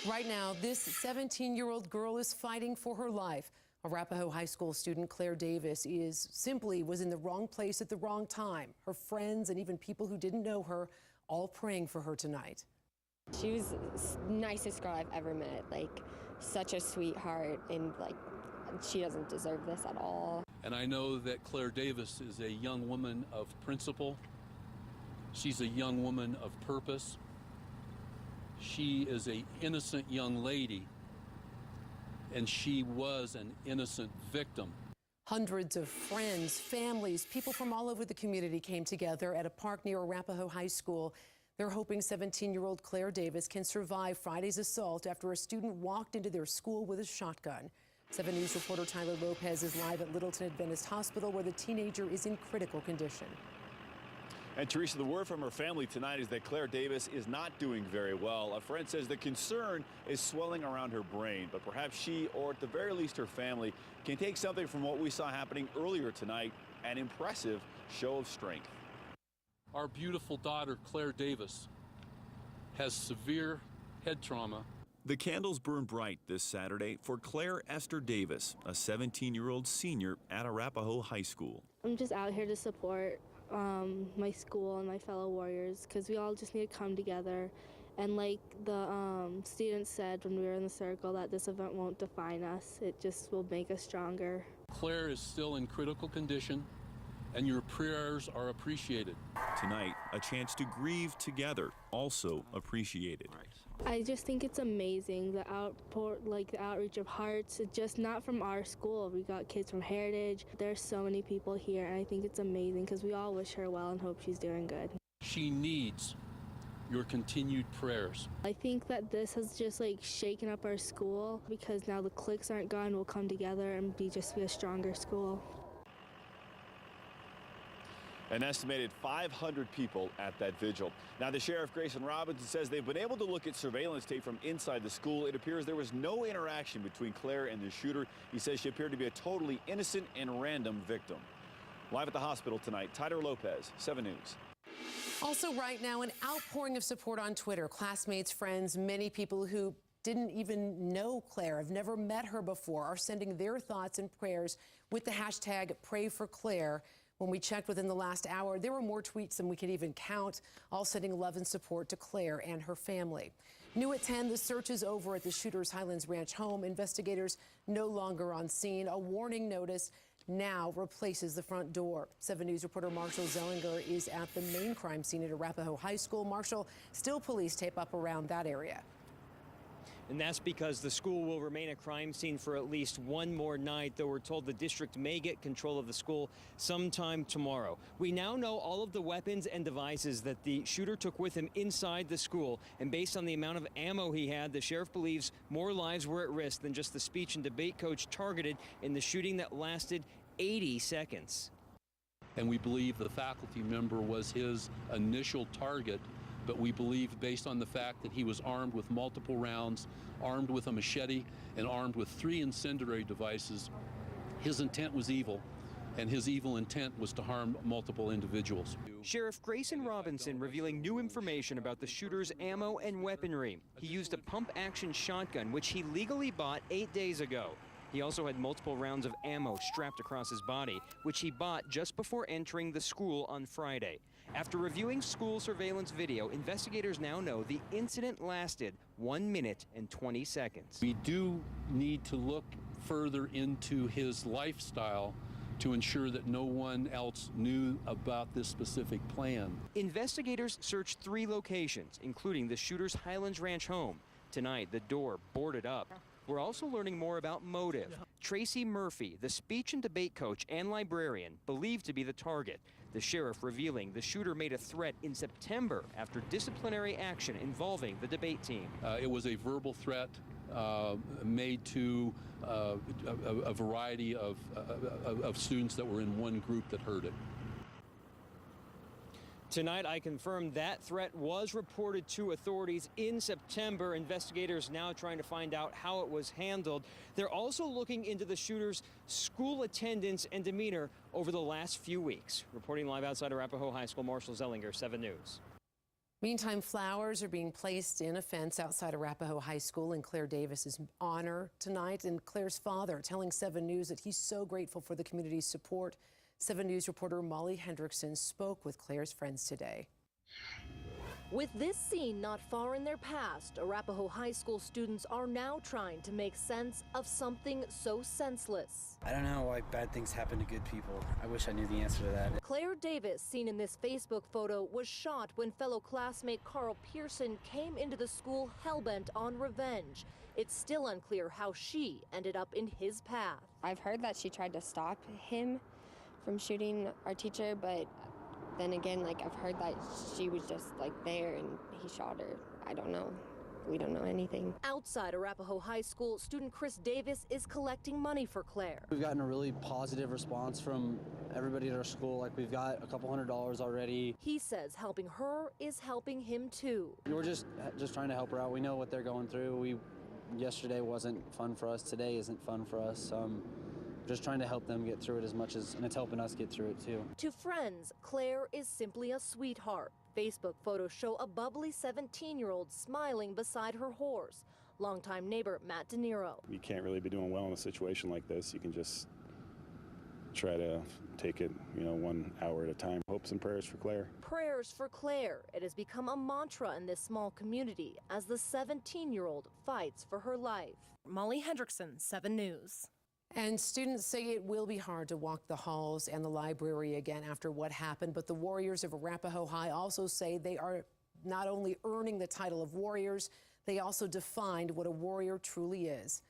Right now, this 17-year-old girl is fighting for her life. Arapahoe High School student Claire Davis was in the wrong place at the wrong time. Her friends and even people who didn't know her all praying for her tonight. She was the nicest girl I've ever met, such a sweetheart, and she doesn't deserve this at all. And I know that Claire Davis is a young woman of principle. She's a young woman of purpose. She is an innocent young lady, and she was an innocent victim. Hundreds of friends, families, people from all over the community came together at a park near Arapahoe High School. They're hoping 17-year-old Claire Davis can survive Friday's assault after a student walked into their school with a shotgun. 7 News reporter Tyler Lopez is live at Littleton Adventist Hospital, where the teenager is in critical condition. And Teresa, the word from her family tonight is that Claire Davis is not doing very well. A friend says the concern is swelling around her brain, but perhaps she, or at the very least her family, can take something from what we saw happening earlier tonight, an impressive show of strength. Our beautiful daughter, Claire Davis, has severe head trauma. The candles burn bright this Saturday for Claire Esther Davis, a 17-year-old senior at Arapahoe High School. I'm just out here to support my school and my fellow warriors, because we all just need to come together. And like the students said when we were in the circle, that this event won't define us. It just will make us stronger. Claire is still in critical condition, and your prayers are appreciated. Tonight, a chance to grieve together, also appreciated. I just think it's amazing, the outreach of hearts. It's just not from our school. We got kids from Heritage. There's so many people here, and I think it's amazing because we all wish her well and hope she's doing good. She needs your continued prayers. I think that this has just shaken up our school, because now the cliques aren't gone. We'll come together and be a stronger school. An estimated 500 people at that vigil. Now, the Sheriff Grayson Robinson says they've been able to look at surveillance tape from inside the school. It appears there was no interaction between Claire and the shooter. He says she appeared to be a totally innocent and random victim. Live at the hospital tonight, Tyler Lopez, 7 News. Also right now, an outpouring of support on Twitter. Classmates, friends, many people who didn't even know Claire, have never met her before, are sending their thoughts and prayers with the hashtag #PrayForClaire. When we checked within the last hour, there were more tweets than we could even count, all sending love and support to Claire and her family. New at 10, the search is over at the shooter's Highlands Ranch home. Investigators no longer on scene. A warning notice now replaces the front door. 7 News reporter Marshall Zellinger is at the main crime scene at Arapahoe High School. Marshall, still police tape up around that area. And that's because the school will remain a crime scene for at least one more night, though we're told the district may get control of the school sometime tomorrow. We now know all of the weapons and devices that the shooter took with him inside the school, and based on the amount of ammo he had, the sheriff believes more lives were at risk than just the speech and debate coach targeted in the shooting that lasted 80 seconds. And we believe the faculty member was his initial target, but we believe, based on the fact that he was armed with multiple rounds, armed with a machete, and armed with 3 incendiary devices, his intent was evil, and his evil intent was to harm multiple individuals. Sheriff Grayson Robinson revealing new information about the shooter's ammo and weaponry. He used a pump-action shotgun, which he legally bought 8 days ago. He also had multiple rounds of ammo strapped across his body, which he bought just before entering the school on Friday. After reviewing school surveillance video, investigators now know the incident lasted 1 minute and 20 seconds. We do need to look further into his lifestyle to ensure that no one else knew about this specific plan. Investigators searched 3 locations, including the shooter's Highlands Ranch home. Tonight, the door boarded up. We're also learning more about motive. Tracy Murphy, the speech and debate coach and librarian, believed to be the target. The sheriff revealing the shooter made a threat in September after disciplinary action involving the debate team. It was a verbal threat made to a variety of students that were in one group that heard it. Tonight, I confirmed that threat was reported to authorities in September. Investigators now trying to find out how it was handled. They're also looking into the shooter's school attendance and demeanor over the last few weeks. Reporting live outside Arapahoe High School, Marshall Zellinger, 7 News. Meantime, flowers are being placed in a fence outside Arapahoe High School in Claire Davis's honor tonight. And Claire's father telling 7 News that he's so grateful for the community's support. 7 News reporter Molly Hendrickson spoke with Claire's friends today. With this scene not far in their past, Arapahoe High School students are now trying to make sense of something so senseless. I don't know why bad things happen to good people. I wish I knew the answer to that. Claire Davis, seen in this Facebook photo, was shot when fellow classmate Carl Pearson came into the school hellbent on revenge. It's still unclear how she ended up in his path. I've heard that she tried to stop him from shooting our teacher, but then again, I've heard that she was just there and he shot her. I don't know. We don't know anything. Outside Arapahoe High School, student Chris Davis is collecting money for Claire. We've gotten a really positive response from everybody at our school. We've got a couple $100 already. He says helping her is helping him too. We're just trying to help her out. We know what they're going through. Yesterday wasn't fun for us. Today isn't fun for us. Just trying to help them get through it and it's helping us get through it too. To friends, Claire is simply a sweetheart. Facebook photos show a bubbly 17-year-old smiling beside her horse. Longtime neighbor Matt De Niro. You can't really be doing well in a situation like this. You can just try to take it, 1 hour at a time. Hopes and prayers for Claire. Prayers for Claire. It has become a mantra in this small community as the 17-year-old fights for her life. Molly Hendrickson, 7 News. And students say it will be hard to walk the halls and the library again after what happened, but the Warriors of Arapahoe High also say they are not only earning the title of Warriors, they also defined what a warrior truly is.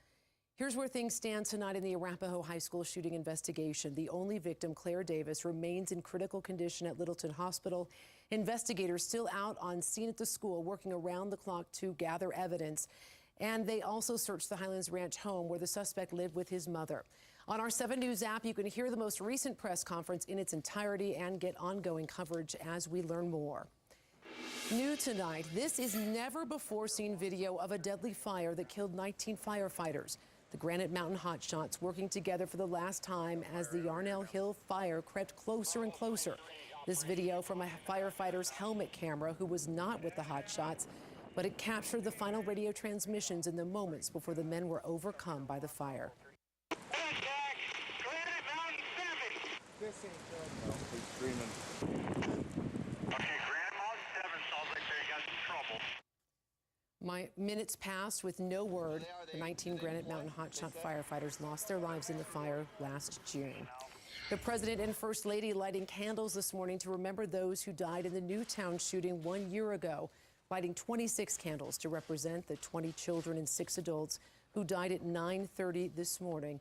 Here's where things stand tonight in the Arapahoe High School shooting investigation. The only victim, Claire Davis, remains in critical condition at Littleton Hospital. Investigators still out on scene at the school, working around the clock to gather evidence. And they also searched the Highlands Ranch home where the suspect lived with his mother. On our 7 News app, you can hear the most recent press conference in its entirety and get ongoing coverage as we learn more. New tonight, this is never-before-seen video of a deadly fire that killed 19 firefighters. The Granite Mountain hotshots working together for the last time as the Yarnell Hill fire crept closer and closer. This video from a firefighter's helmet camera who was not with the hotshots, but it captured the final radio transmissions in the moments before the men were overcome by the fire. Minutes passed with no word. The 19 Granite Mountain hotshot firefighters lost their lives in the fire last June. The President and First Lady lighting candles this morning to remember those who died in the Newtown shooting 1 year ago, lighting 26 candles to represent the 20 children and 6 adults who died at 9:30 this morning.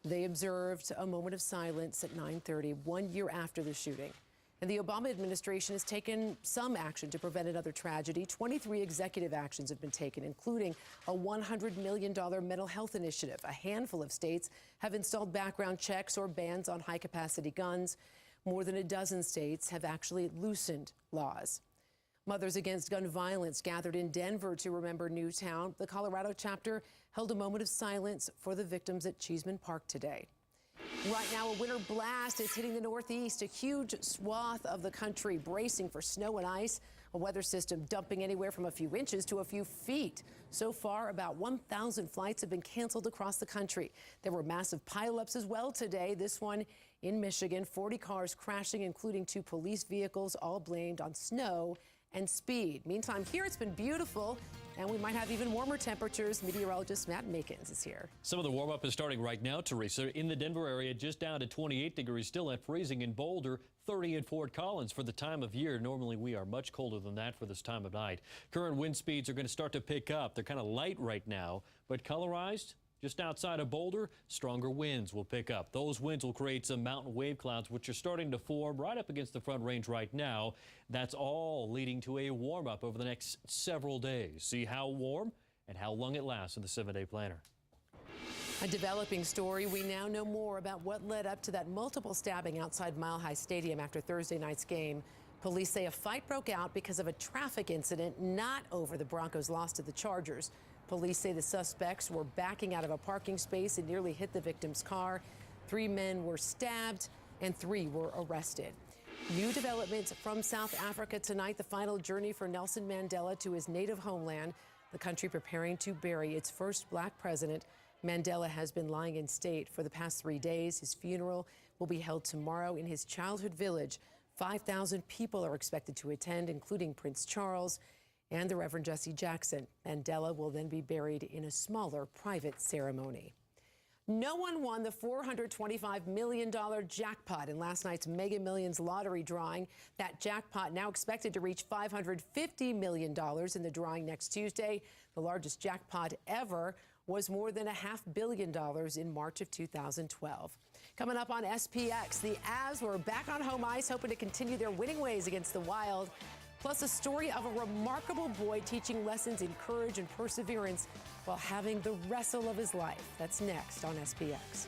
They observed a moment of silence at 9:30, 1 year after the shooting. And the Obama administration has taken some action to prevent another tragedy. 23 executive actions have been taken, including a $100 million mental health initiative. A handful of states have installed background checks or bans on high-capacity guns. More than a dozen states have actually loosened laws. Mothers Against Gun Violence gathered in Denver to remember Newtown. The Colorado chapter held a moment of silence for the victims at Cheeseman Park today. Right now, a winter blast is hitting the Northeast, a huge swath of the country bracing for snow and ice, a weather system dumping anywhere from a few inches to a few feet. So far, about 1,000 flights have been canceled across the country. There were massive pileups as well today, this one in Michigan, 40 cars crashing, including 2 police vehicles, all blamed on snow and speed. Meantime, here it's been beautiful, and we might have even warmer temperatures. Meteorologist Matt Makins is here. Some of the warm-up is starting right now, Teresa. In the Denver area, just down to 28 degrees, still at freezing in Boulder, 30 in Fort Collins for the time of year. Normally, we are much colder than that for this time of night. Current wind speeds are going to start to pick up. They're kind of light right now, but colorized. Just outside of Boulder, stronger winds will pick up. Those winds will create some mountain wave clouds, which are starting to form right up against the Front Range right now. That's all leading to a warm-up over the next several days. See how warm and how long it lasts in the 7-day planner. A developing story. We now know more about what led up to that multiple stabbing outside Mile High Stadium after Thursday night's game. Police say a fight broke out because of a traffic incident, not over the Broncos' loss to the Chargers. Police say the suspects were backing out of a parking space and nearly hit the victim's car. 3 men were stabbed and 3 were arrested. New developments from South Africa tonight. The final journey for Nelson Mandela to his native homeland. The country preparing to bury its first black president. Mandela has been lying in state for the past 3 days. His funeral will be held tomorrow in his childhood village. 5,000 people are expected to attend, including Prince Charles and the Reverend Jesse Jackson. Mandela will then be buried in a smaller private ceremony. No one won the $425 million jackpot in last night's Mega Millions lottery drawing. That jackpot now expected to reach $550 million in the drawing next Tuesday. The largest jackpot ever was more than $500 million in March of 2012. Coming up on SPX, the Avs were back on home ice, hoping to continue their winning ways against the Wild. Plus, a story of a remarkable boy teaching lessons in courage and perseverance while having the wrestle of his life. That's next on SPX.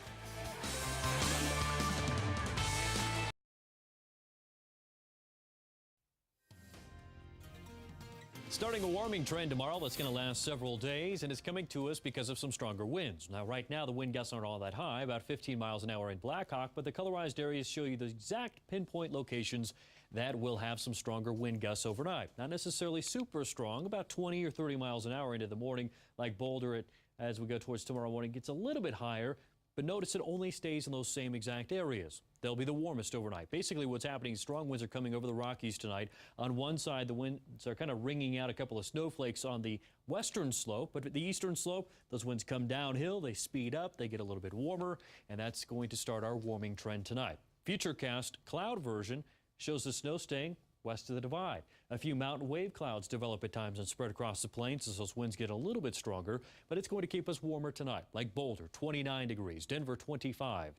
Starting a warming trend tomorrow that's going to last several days, and it's coming to us because of some stronger winds. Now, right now, the wind gusts aren't all that high, about 15 miles an hour in Blackhawk, but the colorized areas show you the exact pinpoint locations that will have some stronger wind gusts overnight. Not necessarily super strong, about 20 or 30 miles an hour into the morning, like Boulder, as we go towards tomorrow morning, gets a little bit higher. But notice it only stays in those same exact areas. They'll be the warmest overnight. Basically, what's happening, strong winds are coming over the Rockies tonight. On one side, the winds are kind of wringing out a couple of snowflakes on the western slope, but at the eastern slope, those winds come downhill, they speed up, they get a little bit warmer, and that's going to start our warming trend tonight. Futurecast cloud version shows the snow staying west of the divide. A few mountain wave clouds develop at times and spread across the plains as those winds get a little bit stronger, but it's going to keep us warmer tonight, like Boulder, 29 degrees, Denver, 25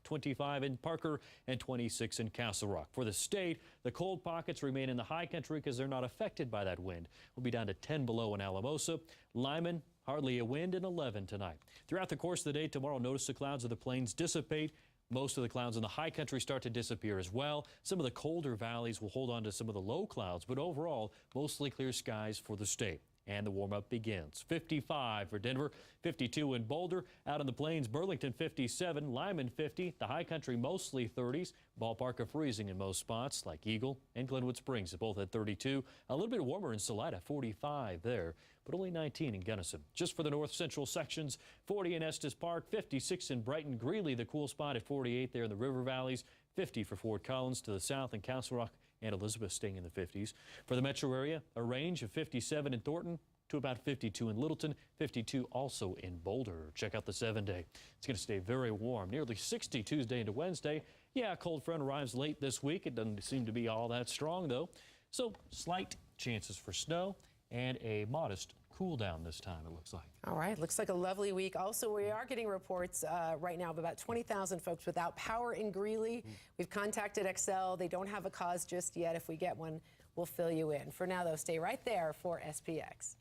in Parker, and 26 in Castle Rock. For the state, the cold pockets remain in the high country because they're not affected by that wind. We'll be down to 10 below in Alamosa. Lyman, hardly a wind, and 11 tonight. Throughout the course of the day tomorrow, notice the clouds of the plains dissipate. Most of the clouds in the high country start to disappear as well. Some of the colder valleys will hold on to some of the low clouds, but overall, mostly clear skies for the state. And the warm-up begins. 55 for Denver, 52 in Boulder. Out in the plains, Burlington 57, Lyman 50. The high country mostly 30s. Ballpark of freezing in most spots like Eagle and Glenwood Springs, both at 32. A little bit warmer in Salida, 45 there, but only 19 in Gunnison. Just for the north central sections, 40 in Estes Park, 56 in Brighton. Greeley, the cool spot at 48 there in the river valleys. 50 for Fort Collins to the south, and Castle Rock and Elizabeth staying in the 50s. For the metro area, a range of 57 in Thornton to about 52 in Littleton, 52 also in Boulder. Check out the 7-day. It's going to stay very warm, nearly 60 Tuesday into Wednesday. Yeah, a cold front arrives late this week. It doesn't seem to be all that strong, though. So slight chances for snow and a modest cool down this time, it looks like. All right, looks like a lovely week. Also, we are getting reports right now of about 20,000 folks without power in Greeley. We've contacted Xcel. They don't have a cause just yet. If we get one, we'll fill you in. For now, though, stay right there for SPX.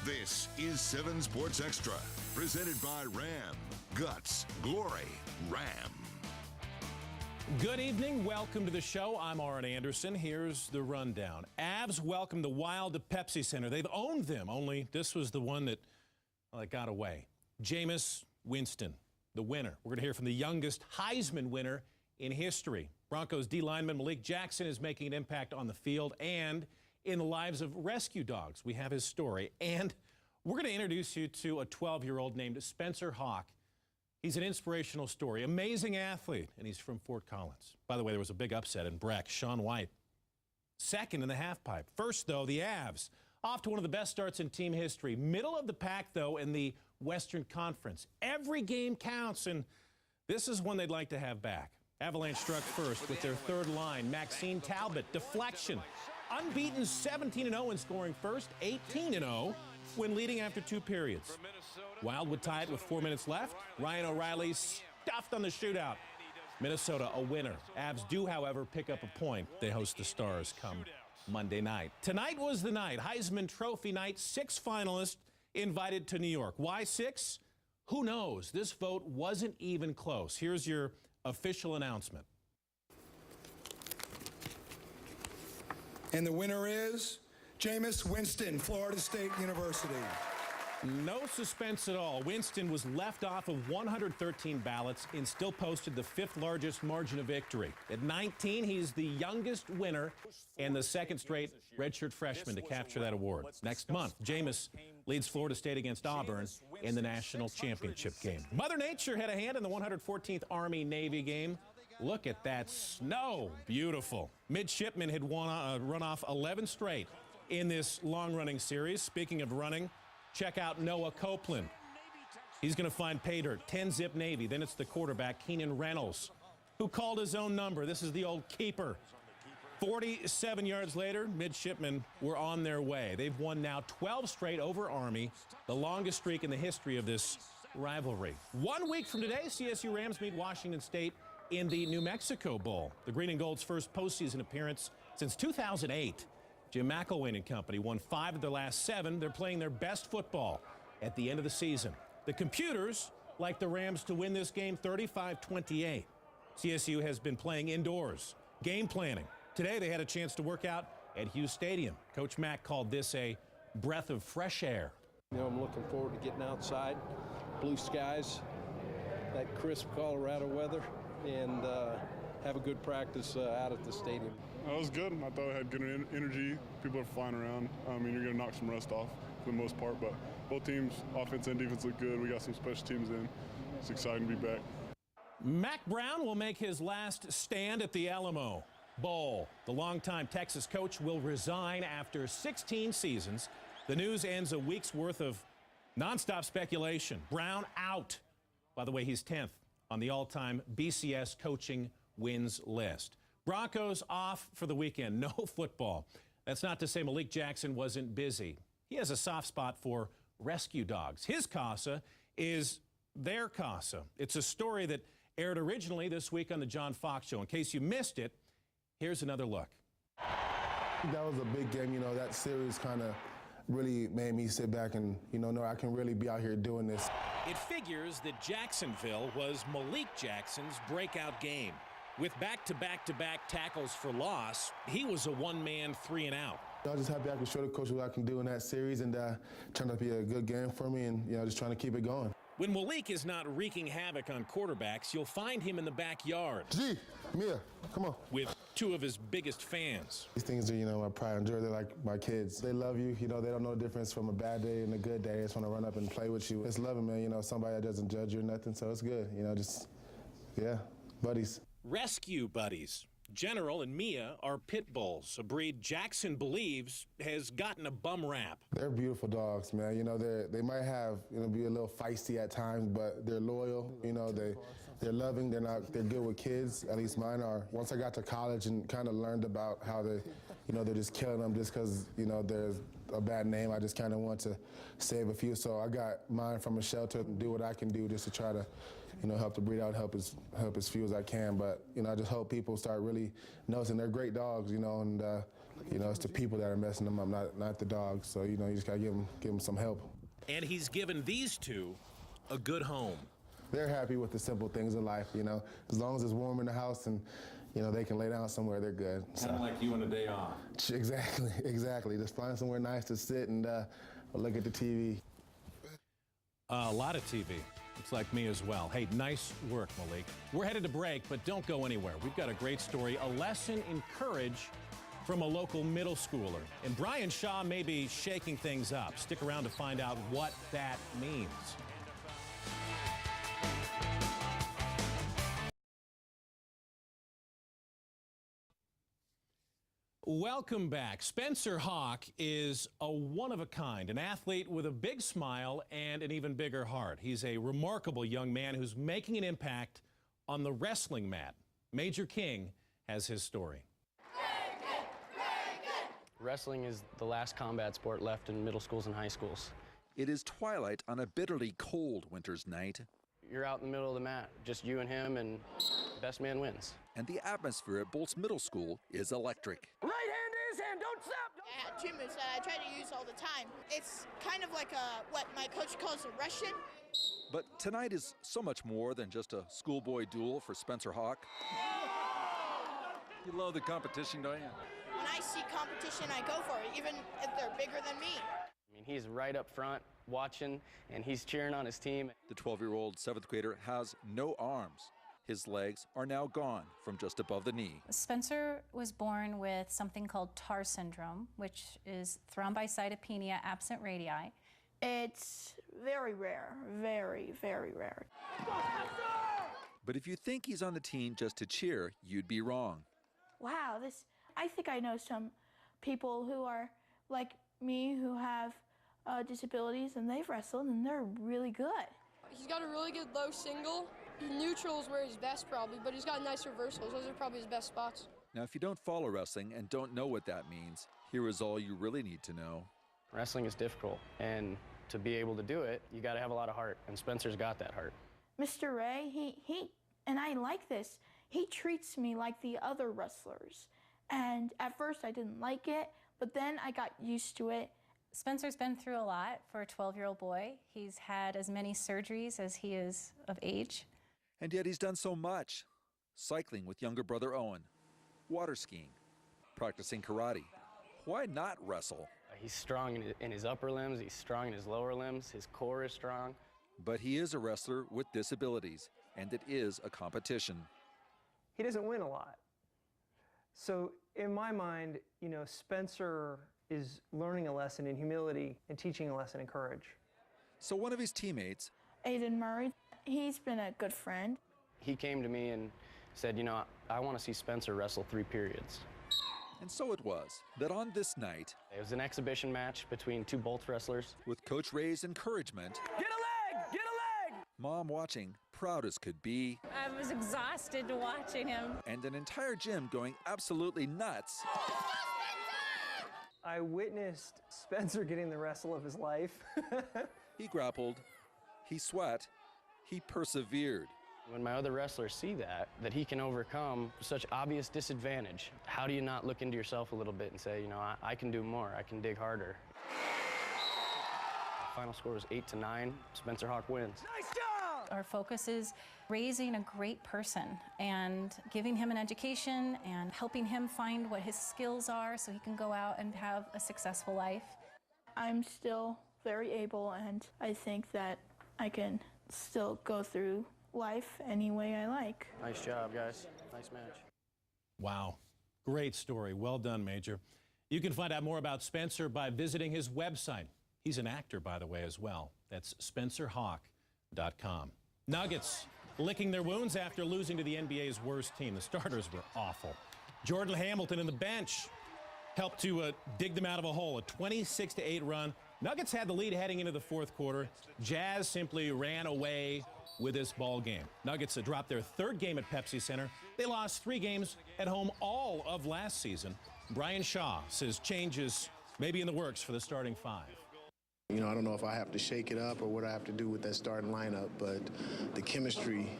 This is 7 Sports Extra, presented by Ram. Guts, glory, Ram. Good evening. Welcome to the show. I'm Art Anderson. Here's the rundown. Avs welcome the Wild to Pepsi Center. They've owned them, only this was the one that, well, it got away. Jameis Winston, the winner. We're going to hear from the youngest Heisman winner in history. Broncos D lineman Malik Jackson is making an impact on the field and in the lives of rescue dogs. We have his story. And we're going to introduce you to a 12-year-old named Spencer Hawk. He's an inspirational story, amazing athlete, and he's from Fort Collins. By the way, there was a big upset in Breck. Sean White, second in the half pipe. First, though, the Avs, off to one of the best starts in team history. Middle of the pack, though, in the Western Conference. Every game counts, and this is one they'd like to have back. Avalanche struck first with their third line. Maxine Talbot, deflection. Unbeaten 17-0 in scoring first, 18-0 when leading after 2 periods. Wild would tie it with 4 minutes left. Ryan O'Reilly stuffed on the shootout. Minnesota a winner. Avs do, however, pick up a point. They host the Stars come Monday night. Tonight was the night. Heisman Trophy night. 6 finalists invited to New York. Why 6? Who knows? This vote wasn't even close. Here's your official announcement. And the winner is Jameis Winston, Florida State University. No suspense at all. Winston was left off of 113 ballots and still posted the 5th largest margin of victory. At 19, he's the youngest winner and the second straight redshirt freshman to capture that award. Next month, Jameis leads Florida State against Auburn in the national championship game. Mother Nature had a hand in the 114th Army-Navy game. Look at that snow. Beautiful. Midshipmen had run off 11 straight in this long-running series. Speaking of running, check out Noah Copeland. He's going to find pay dirt. 10-zip Navy. Then it's the quarterback, Keenan Reynolds, who called his own number. This is the old keeper. 47 yards later, midshipmen were on their way. They've won now 12 straight over Army, the longest streak in the history of this rivalry. 1 week from today, CSU Rams meet Washington State in the New Mexico Bowl. The Green and Gold's first postseason appearance since 2008. Jim McElwain and company won 5 of their last 7. They're playing their best football at the end of the season. The computers like the Rams to win this game 35-28. CSU has been playing indoors, game planning Today they had a chance to work out at Hughes Stadium. Coach Mack called this a breath of fresh air. You know, I'm looking forward to getting outside, blue skies, that crisp Colorado weather, and have a good practice out at the stadium. That was good. I thought I had good energy. People are flying around. I mean, you're going to knock some rust off for the most part, but both teams, offense and defense, look good. We got some special teams in. It's exciting to be back. Mack Brown will make his last stand at the Alamo Bowl. The longtime Texas coach will resign after 16 seasons. The news ends a week's worth of nonstop speculation. Brown out. By the way, he's 10th on the all-time BCS coaching wins list. Broncos off for the weekend. No football. That's not to say Malik Jackson wasn't busy. He has a soft spot for rescue dogs. His CASA is their CASA. It's a story that aired originally this week on the John Fox Show. In case you missed it, here's another look. That was a big game. You know, that series kind of really made me sit back and, know I can really be out here doing this. It figures that Jacksonville was Malik Jackson's breakout game. With back-to-back-to-back tackles for loss, he was a one-man 3-and-out. I was just happy I could show the coach what I can do in that series, and turned out to be a good game for me, and just trying to keep it going. When Malik is not wreaking havoc on quarterbacks, you'll find him in the backyard. Gee, Mia, come on. With two of his biggest fans. These things are, I pride and joy. They're like my kids. They love you. They don't know the difference from a bad day and a good day. They just want to run up and play with you. It's loving, man. Somebody that doesn't judge you or nothing, so it's good. Buddies. Rescue buddies. General and Mia are pit bulls, a breed Jackson believes has gotten a bum rap. They're beautiful dogs, man. They might have, be a little feisty at times, but they're loyal. They're loving. They're good with kids. At least mine are. Once I got to college and kind of learned about how they're just killing them just because, there's a bad name. I just kind of want to save a few. So I got mine from a shelter and do what I can do just to try to, help the breed out, help as few as I can. But, I just hope people start really noticing they're great dogs, and, it's the people that are messing them up, not the dogs. So, you just got to give them some help. And he's given these two a good home. They're happy with the simple things in life, As long as it's warm in the house and, they can lay down somewhere, they're good. Kind of like you on a day off. Exactly. Just find somewhere nice to sit and look at the TV. A lot of TV. It's like me as well. Hey, nice work, Malik. We're headed to break, but don't go anywhere. We've got a great story, a lesson in courage from a local middle schooler. And Brian Shaw may be shaking things up. Stick around to find out what that means. Welcome back. Spencer Hawk is a one-of-a-kind, an athlete with a big smile and an even bigger heart. He's a remarkable young man who's making an impact on the wrestling mat. Major King has his story. Wrestling is the last combat sport left in middle schools and high schools. It is twilight on a bitterly cold winter's night. You're out in the middle of the mat, just you and him, and best man wins. And the atmosphere at Bolts Middle School is electric. Right hand to his hand, don't stop! I had 2 moves that I try to use all the time. It's kind of like what my coach calls a Russian. But tonight is so much more than just a schoolboy duel for Spencer Hawk. You love the competition, don't you? When I see competition, I go for it, even if they're bigger than me. I mean, he's right up front watching, and he's cheering on his team. The 12-year-old 7th grader has no arms. His legs are now gone from just above the knee. Spencer was born with something called TAR syndrome, which is thrombocytopenia absent radii. It's very rare, very, very rare. But if you think he's on the team just to cheer, you'd be wrong. Wow, I think I know some people who are like me who have disabilities, and they've wrestled and they're really good. He's got a really good low single. Neutral is where he's best probably, but he's got nice reversals. Those are probably his best spots. Now, if you don't follow wrestling and don't know what that means, here is all you really need to know. Wrestling is difficult, and to be able to do it, you got to have a lot of heart, and Spencer's got that heart. Mr. Ray, he and I like this, he treats me like the other wrestlers. And at first I didn't like it, but then I got used to it. Spencer's been through a lot for a 12-year-old boy. He's had as many surgeries as he is of age. And yet he's done so much. Cycling with younger brother Owen, water skiing, practicing karate. Why not wrestle? He's strong in his upper limbs, he's strong in his lower limbs, his core is strong. But he is a wrestler with disabilities, and it is a competition. He doesn't win a lot. So in my mind, you know, Spencer is learning a lesson in humility and teaching a lesson in courage. So one of his teammates, Aiden Murray, he's been a good friend. He came to me and said, you know, I want to see Spencer wrestle 3 periods. and so it was that on this night, it was an exhibition match between 2 Bolts wrestlers. With Coach Ray's encouragement, get a leg, get a leg! Mom watching, proud as could be. I was exhausted watching him. And an entire gym going absolutely nuts. I witnessed Spencer getting the wrestle of his life. He grappled, he sweat, he persevered. When my other wrestlers see that he can overcome such obvious disadvantage, how do you not look into yourself a little bit and say, you know, I can do more, I can dig harder. The final score was 8-9, Spencer Hawk wins. Nice job! Our focus is raising a great person and giving him an education and helping him find what his skills are so he can go out and have a successful life. I'm still very able, and I think that I can still go through life any way I like. Nice job, guys. Nice match. Wow. Great story. Well done, Major. You can find out more about Spencer by visiting his website. He's an actor, by the way, as well. That's spencerhawk.com. Nuggets licking their wounds after losing to the NBA's worst team. The starters were awful. Jordan Hamilton and the bench helped to dig them out of a hole. A 26-8 run. Nuggets had the lead heading into the fourth quarter. Jazz simply ran away with this ball game. Nuggets had dropped their 3rd game at Pepsi Center. They lost 3 games at home all of last season. Brian Shaw says changes may be in the works for the starting 5. You know, I don't know if I have to shake it up or what I have to do with that starting lineup, but the chemistry,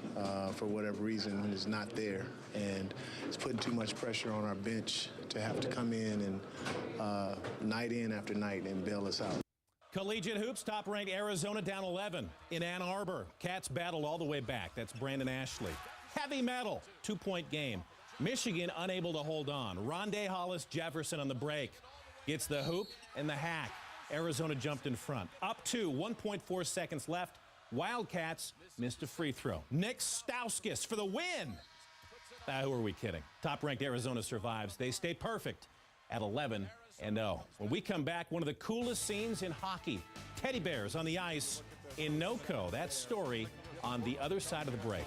for whatever reason, is not there. And it's putting too much pressure on our bench to have to come in and night in after night and bail us out. Collegiate hoops, top-ranked Arizona down 11 in Ann Arbor. Cats battled all the way back. That's Brandon Ashley. Heavy metal, 2-point game. Michigan unable to hold on. Rondé Hollis Jefferson on the break. Gets the hoop and the hack. Arizona jumped in front. Up 2, 1.4 seconds left. Wildcats missed a free throw. Nick Stauskas for the win. Who are we kidding? Top-ranked Arizona survives. They stay perfect at 11-0. When we come back, one of the coolest scenes in hockey. Teddy bears on the ice in NoCo. That story on the other side of the break.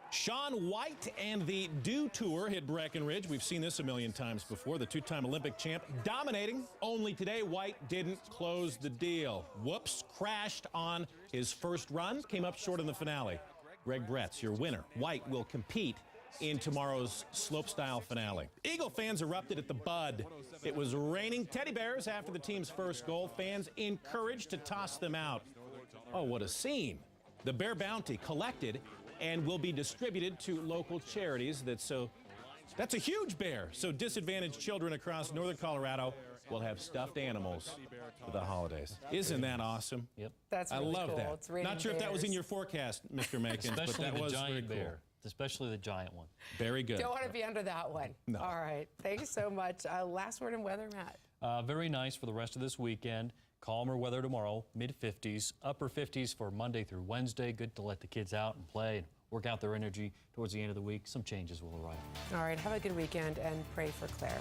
Shaun White and the Dew Tour hit Breckenridge. We've seen this a million times before. The 2-time Olympic champ dominating. Only today, White didn't close the deal. Whoops, crashed on his first run. Came up short in the finale. Greg Bretz, your winner. White will compete in tomorrow's slopestyle finale. Eagle fans erupted at the Bud. It was raining teddy bears after the team's first goal. Fans encouraged to toss them out. Oh, what a scene. The Bear Bounty collected and will be distributed to local charities. That's a huge bear. So disadvantaged children across northern Colorado will have stuffed animals for the holidays. Isn't that awesome? Yep. That's really I love cool. that. It's raining Not sure if that was in bears. your forecast, Mr. Makins, but Especially that the was giant very cool. bear. Especially the giant one. Very good. Don't want to be under that one. No. All right. Thanks so much. Last word in weather, Matt. Very nice for the rest of this weekend. Calmer weather tomorrow, mid-50s, upper 50s for Monday through Wednesday. Good to let the kids out and play and work out their energy towards the end of the week. Some changes will arrive. All right. Have a good weekend and pray for Claire.